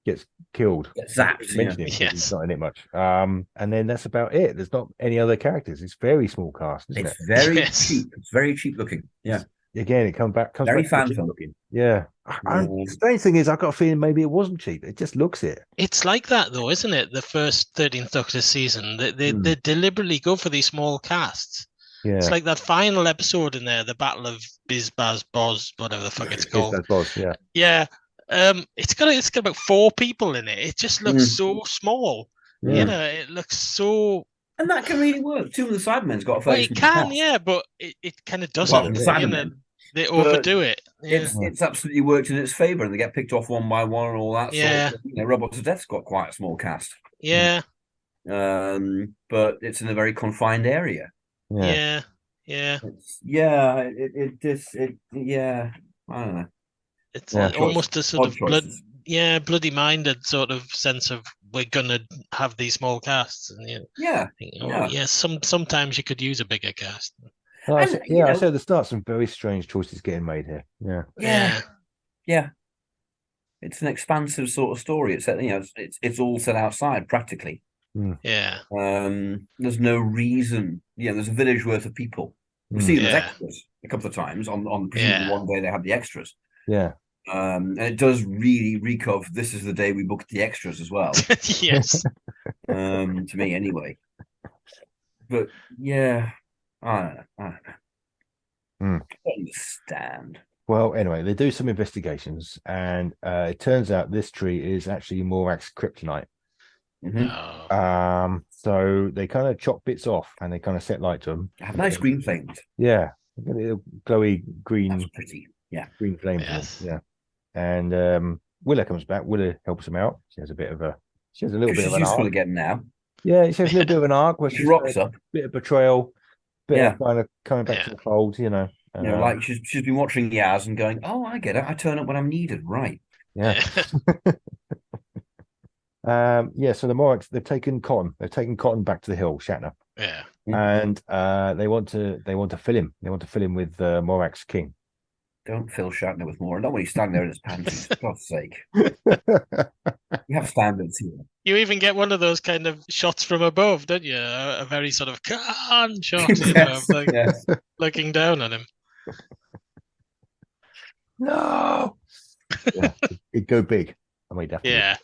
B: Gets killed.
C: Gets zapped.
B: He's not in it much. And then that's about it. There's not any other characters. It's very small cast, isn't it?
C: Very cheap. It's very cheap looking. Yeah.
B: Again, it comes back
C: very fancy
B: looking. Yeah. The strange thing is, I got a feeling maybe it wasn't cheap. It just looks it.
A: It's like that though, isn't it? The first 13th Doctor season, they deliberately go for these small casts.
B: Yeah.
A: It's like that final episode in there, the Battle of Bizbaz Boz, whatever the fuck it's called.
B: Bizbaz Boz, yeah.
A: Yeah. It's got about 4 people in it. It just looks so small.
B: Yeah.
A: It looks so.
C: And that can really work. 2 of the Cybermen's got a
A: face. Well, it can, but it kind of doesn't. They overdo it. Yeah.
C: It's absolutely worked in its favour, and they get picked off one by one and all that.
A: Yeah.
C: Sort of, Robots of Death's got quite a small cast.
A: Yeah.
C: But it's in a very confined area.
A: Yeah. Yeah.
C: Yeah. I don't know.
A: It's
C: Odd
A: almost
C: choices.
A: a sort
C: Odd
A: of
C: choices.
A: bloody minded sort of sense of we're gonna have these small casts, and
C: Yeah.
A: Sometimes you could use a bigger cast.
B: Well, I said at the start some very strange choices getting made here.
C: Yeah. It's an expansive sort of story. It's all set outside practically.
A: Yeah.
C: There's no reason. There's a village worth of people. We've seen them as extras a couple of times on presumably one day they had the extras.
B: Yeah.
C: And it does really reek of this is the day we booked the extras as well.
A: Yes.
C: To me anyway. But yeah, I don't know. I understand.
B: Well, anyway, they do some investigations, and it turns out this tree is actually Morak's kryptonite. So they kind of chop bits off, and they kind of set light to them.
C: Have nice green flames.
B: Yeah, glowy green.
C: That's pretty. Yeah,
B: green flames. Yes. Yeah, and Willa comes back. Willa helps him out. She has a little bit of an
C: useful
B: arc
C: again now.
B: Yeah, she has a little bit of an arc where
C: she rocks up.
B: Bit of betrayal, of kind of coming back to the fold.
C: Like she's been watching Yaz and going, "Oh, I get it. I turn up when I'm needed." Right.
B: Yeah. So the Moraks, they've taken Cotton back to the hill, Shatner.
A: Yeah.
B: And they want to fill him. They want to fill him with Morak's king.
C: Don't fill Shatner with more. Not when he's standing there in his panties, for God's sake. We have standards here.
A: You even get one of those kind of shots from above, don't you? A very sort of Khan shot, looking down on him.
B: No. It'd go big. I mean, definitely.
A: Yeah.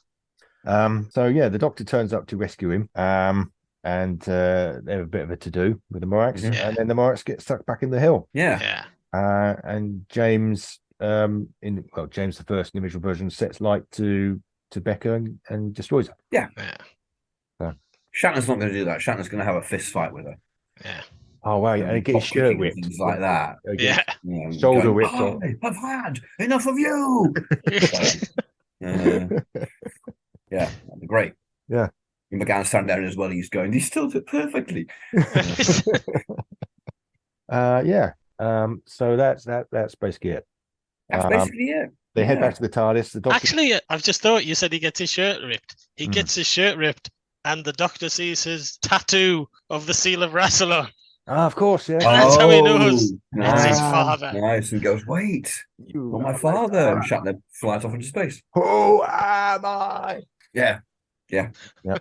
B: The doctor turns up to rescue him. And they have a bit of a to-do with the Moraks, and then the Moraks get stuck back in the hill.
C: Yeah.
B: And James, James the First in the original version, sets light to Becca and destroys her.
C: Yeah.
B: So.
C: Shatner's not going to do that. Shatner's going to have a fist fight with her.
A: Yeah.
B: Oh wow! And get his shirt ripped,
C: things like that.
B: Shoulder ripped off.
C: I've had enough of you. Yeah, that'd be great.
B: Yeah.
C: And McGann standing there as well. He's going. He still did perfectly.
B: So that's basically it.
C: That's basically it.
B: They head back to the TARDIS. The doctor...
A: Actually, I've just thought you said he gets his shirt ripped. He gets his shirt ripped, and the doctor sees his tattoo of the seal of Rassilon.
B: Of course, yeah.
A: That's how he knows it's his father.
C: Nice, and goes, "Wait, you're my father." And Shatner flies off into space.
B: Who am I?
C: Yeah.
B: Okay.
C: Yeah,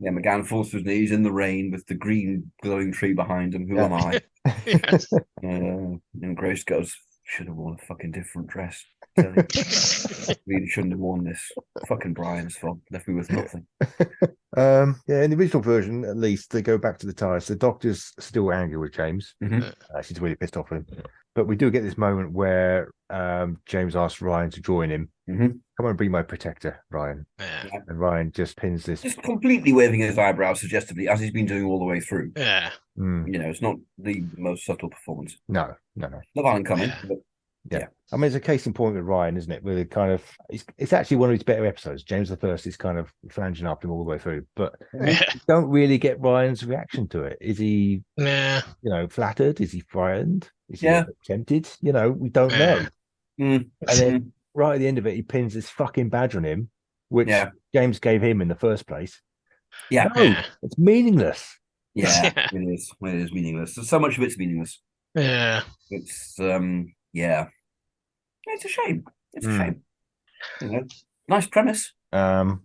C: McGann falls to his knees in the rain with the green glowing tree behind him. Who am I?
A: Yes.
C: And Grace goes, "Should have worn a fucking different dress. Really shouldn't have worn this. Fucking Brian's fault. Left me with nothing."
B: In the original version, at least, they go back to the TARDIS. The doctor's still angry with James. She's really pissed off with him. But we do get this moment where James asks Ryan to join him. Come on, be my protector, Ryan.
A: Yeah.
B: And Ryan just pins this.
C: Just completely waving his eyebrows suggestively, as he's been doing all the way through.
A: Yeah.
C: It's not the most subtle performance.
B: No.
C: Love Island coming. But
B: yeah. I mean, it's a case in point with Ryan, isn't it? Where it's actually one of his better episodes. James the First is kind of flanging after him all the way through, but you don't really get Ryan's reaction to it. Is he, flattered? Is he frightened? Is he tempted? We don't know. And then right at the end of it, he pins this fucking badge on him, which James gave him in the first place.
C: Yeah,
B: it's meaningless.
C: Yeah, it is. It is meaningless. So much of it's meaningless.
A: Yeah,
C: it's it's a shame. It's a shame. Nice premise.
B: So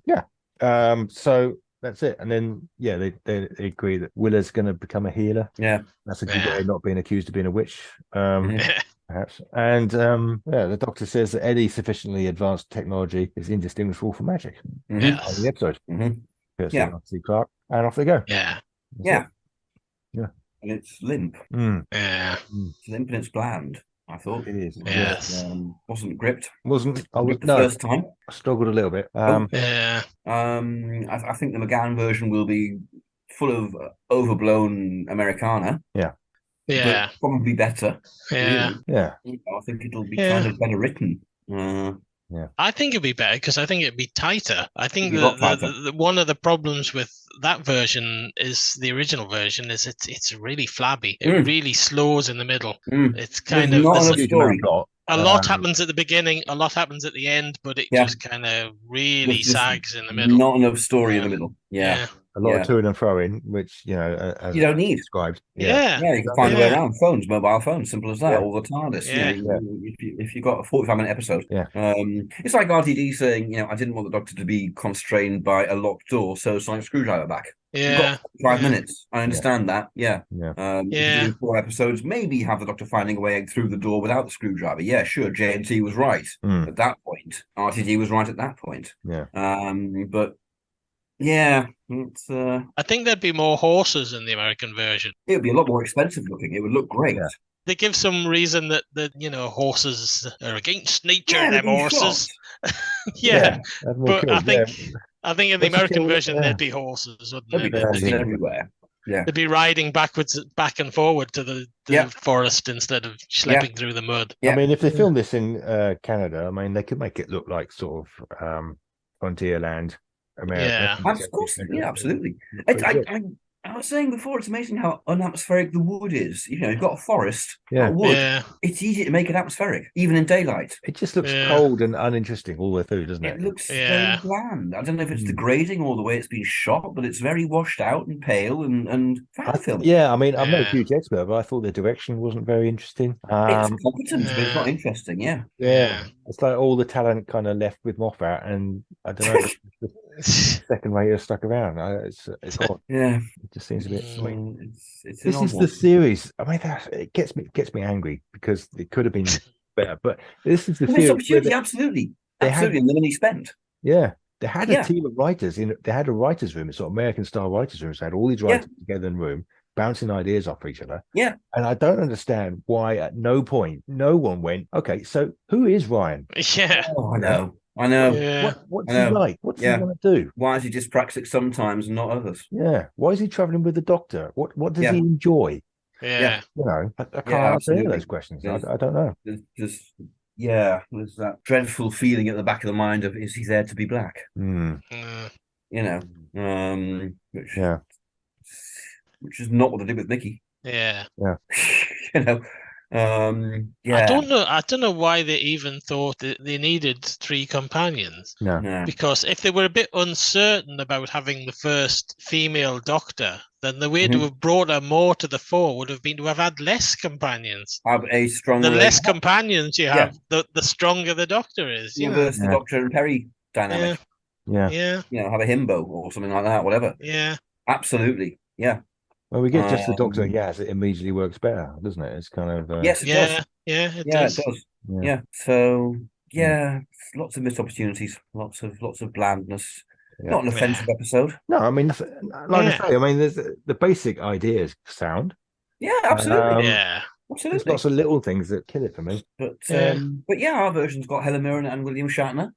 B: that's it. And then they agree that Willa's going to become a healer.
C: Yeah,
B: that's a good way of not being accused of being a witch. Perhaps. And the doctor says that any sufficiently advanced technology is indistinguishable from magic. On the episode. See Clark, and off they go.
A: Yeah.
C: And it's limp.
A: Yeah.
C: It's limp and it's bland. I thought
B: it is.
A: Yes.
C: Wasn't gripped.
B: Wasn't.
C: First time.
B: I struggled a little bit.
C: I think the McGann version will be full of overblown Americana.
A: Yeah.
C: But probably better.
A: Yeah.
B: Yeah.
C: I think it'll be kind of better written.
A: I think it'd be better because I think it'd be tighter. I think
C: tighter.
A: one of the problems with that version is the original version is it's really flabby. It really slows in the middle. It's kind of
C: not enough story.
A: A lot happens at the beginning, a lot happens at the end, but it just kind of really sags in the middle.
C: Not enough story in the middle. Yeah.
B: A lot of to and fro in, which as
C: you don't need.
B: Described.
A: Yeah,
C: you can find a way around. Phones, mobile phones, simple as that. All the TARDIS.
A: Yeah.
C: If you've got a 45-minute episode, it's like RTD saying, I didn't want the Doctor to be constrained by a locked door, so sonic screwdriver back. You've got 5 minutes. I understand that. If you do 4 episodes, maybe have the Doctor finding a way through the door without the screwdriver. Yeah, sure. JNT was right at that point. RTD was right at that point. But yeah, it's.
A: I think there'd be more horses in the American version.
C: It would be a lot more expensive looking. It would look great.
A: Yeah. They give some reason that horses are against nature. Them horses. But I think in the American version there'd be horses, wouldn't there?
C: They'd be everywhere. Yeah,
A: they'd be riding back and forward to the forest instead of schlepping through the mud.
B: I mean, if they filmed this in Canada, I mean, they could make it look like sort of frontier land.
C: America. Of course, absolutely. I was saying before, it's amazing how unatmospheric the wood is. You've got a forest, wood. Yeah. It's easy to make it atmospheric, even in daylight.
B: It just looks cold and uninteresting all the way through, doesn't it?
C: It looks very bland. I don't know if it's the grading or the way it's been shot, but it's very washed out and pale and film.
B: Yeah, I mean, I'm not a huge expert, but I thought the direction wasn't very interesting.
C: It's competent, but it's not interesting. Yeah.
B: It's like all the talent kind of left with Moffat, and I don't know. Second rate stuck around. It's odd.
C: Yeah,
B: it just seems a bit sweet.
C: This
B: is the series. I mean, it gets me angry because it could have been better. But this is the series.
C: Absolutely, and the money spent.
B: Yeah, they had a team of writers They had a writers' room, a sort of American style writers' room. So they had all these writers together in a room, bouncing ideas off each other.
C: Yeah,
B: and I don't understand why at no point no one went, okay, so who is Ryan?
A: Yeah,
C: I know. Yeah.
B: What's he like? What's he going to do?
C: Why is he dyspraxic sometimes and not others?
B: Yeah. Why is he traveling with the Doctor? What does he enjoy?
A: Yeah.
B: I can't answer any of those questions. I don't know.
C: There's that dreadful feeling at the back of the mind of, is he there to be black? Which is not what they did with Mickey.
A: Yeah.
C: I
A: don't know why they even thought that they needed 3 companions.
B: No.
A: Because if they were a bit uncertain about having the first female Doctor, then the way to have brought her more to the fore would have been to have had less companions.
C: Have a stronger.
A: The less companions you have, the stronger the Doctor is.
C: Reverse the Doctor and Perry dynamic.
B: Yeah.
C: Have a himbo or something like that, whatever.
A: Yeah.
C: Absolutely. Yeah.
B: Well, we get just the Doctor. It immediately works better, doesn't it? It's kind of
C: yes, it does.
A: Yeah, it does.
C: It does. Yeah. So lots of missed opportunities, lots of blandness. Not an offensive episode.
B: No, I mean, I say, there's the basic idea is sound.
C: Yeah, absolutely.
B: Absolutely. There's lots of little things that kill it for me.
C: But our version's got Helen Mirren and William Shatner.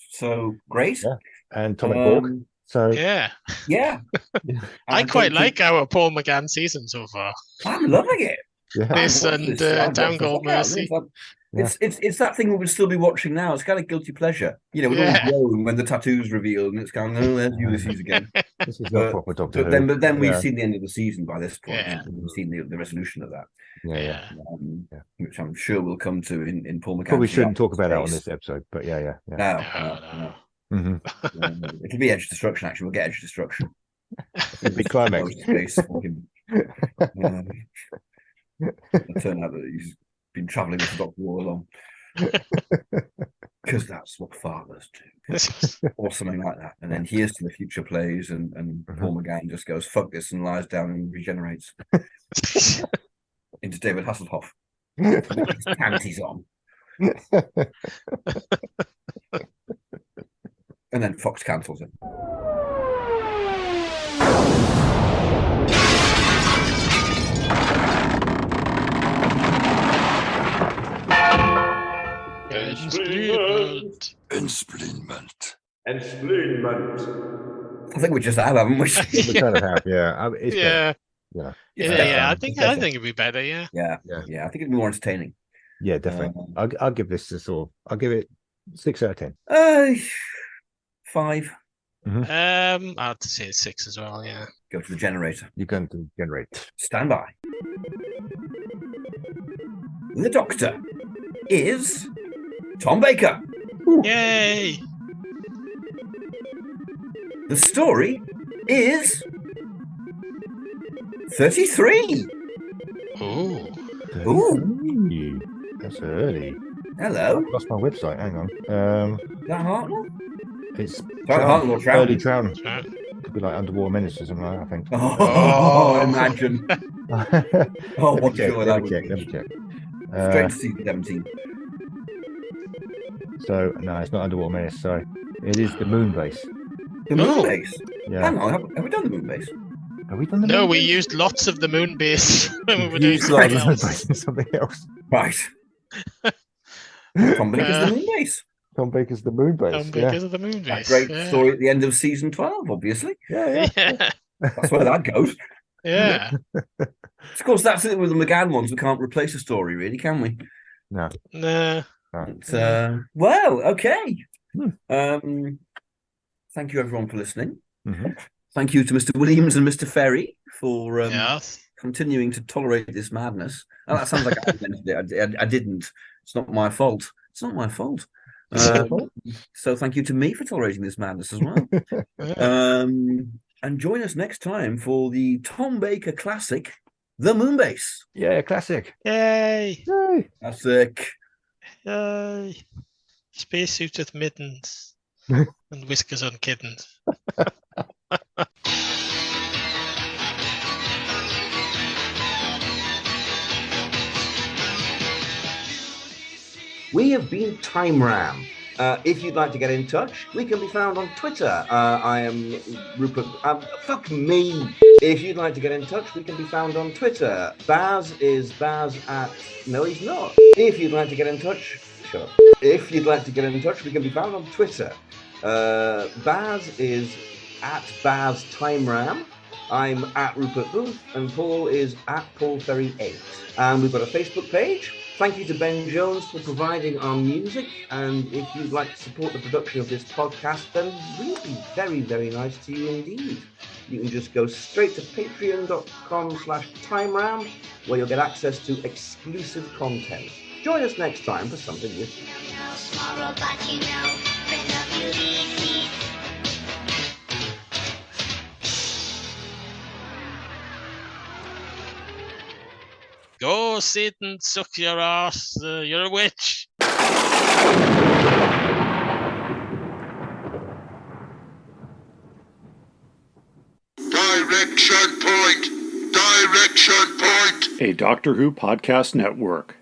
C: So great.
B: Yeah. And Tom McGann. So
A: yeah. I
C: And
A: quite like our Paul McGann season so far.
C: I'm loving it.
A: This and Down Gold Mercy.
C: It's that thing we would still be watching now. It's kind of guilty pleasure. We're all grown when the tattoo's revealed, and it's going, oh, there's Ulysses again.
B: This is not proper Doctor Who.
C: But then we've seen the end of the season by this point. We've seen the resolution of that. Which I'm sure we'll come to in Paul McGann.
B: Probably shouldn't talk about that on this episode, but yeah.
C: No. It'll be Edge Destruction. Actually, we'll get Edge Destruction.
B: It'll be climax.
C: It turned out that he's been travelling with the Doctor all along, because that's what fathers do, or something like that. And then Here's to the Future plays, and Paul McGann just goes fuck this and lies down and regenerates into David Hasselhoff. His panties on. And then Fox cancels it.
D: Enspleenment.
C: I think we just have, haven't we?
B: We kind of have, yeah.
A: I think it'd be better. Yeah.
C: I think it'd be more entertaining.
B: Yeah, definitely. I'll give this I'll give it 6 out of 10.
C: 5.
A: I'd have to say 6 as well. Yeah.
C: Go to the generator.
B: You're going to generate.
C: Stand by. The Doctor is Tom Baker.
A: Yay!
C: The story is 33.
A: Ooh.
C: Ooh.
B: That's early.
C: Hello.
B: I lost my website. Hang on.
C: Is that Hartnell?
B: It's
C: Hartnell or Troughton?
B: early Troughton. Could be like Underwater Menace or something like that, I think.
C: Oh, imagine. What show
B: let me check.
C: Straight to season 17.
B: So, no, it's not Underwater Menace, sorry. It is the Moon Base.
C: The Moon Base?
B: Yeah.
C: Hang on, have we done the Moon Base?
B: Have we done the
A: No,
B: Moon
A: we
B: Base?
A: used lots of the moon base when we were
B: We
A: doing
B: used lots
A: something
B: of the Moon
A: else.
B: Base and something else.
C: Right. Tom Baker's the Moon Base.
B: Tom Baker's the Moon Base.
A: Tom Baker's the moon
C: That
A: base.
C: great
A: Yeah.
C: story at the end of season 12, obviously.
B: Yeah.
C: That's where that goes.
A: Yeah.
C: Of course, that's it with the McGann ones. We can't replace a story, really, can we?
B: No.
A: Nah.
C: But, well, okay. Thank you, everyone, for listening. Thank you to Mr. Williams and Mr. Ferry for continuing to tolerate this madness. Oh, that sounds like I invented it. I didn't. It's not my fault. It's not my fault. So thank you to me for tolerating this madness as well. And join us next time for the Tom Baker classic, The Moonbase.
B: Yeah, classic.
A: Yay!
C: Classic.
A: Yay! Spacesuit with mittens and whiskers on kittens.
C: We have been Time Ram. If you'd like to get in touch, we can be found on Twitter. I am Rupert. Fuck me. If you'd like to get in touch, we can be found on Twitter. Baz is Baz at. No, he's not. If you'd like to get in touch, shut up. If you'd like to get in touch, we can be found on Twitter. Baz is at Baz Time Ram. I'm at Rupert Booth, and Paul is at Paul Ferry 8. And we've got a Facebook page. Thank you to Ben Jones for providing our music, and if you'd like to support the production of this podcast, then we'd be very, very nice to you indeed. You can just go straight to patreon.com/timeram, where you'll get access to exclusive content. Join us next time for something new.
A: Go sit and suck your ass. You're a witch.
D: Direction point! Direction point!
G: A Doctor Who podcast network.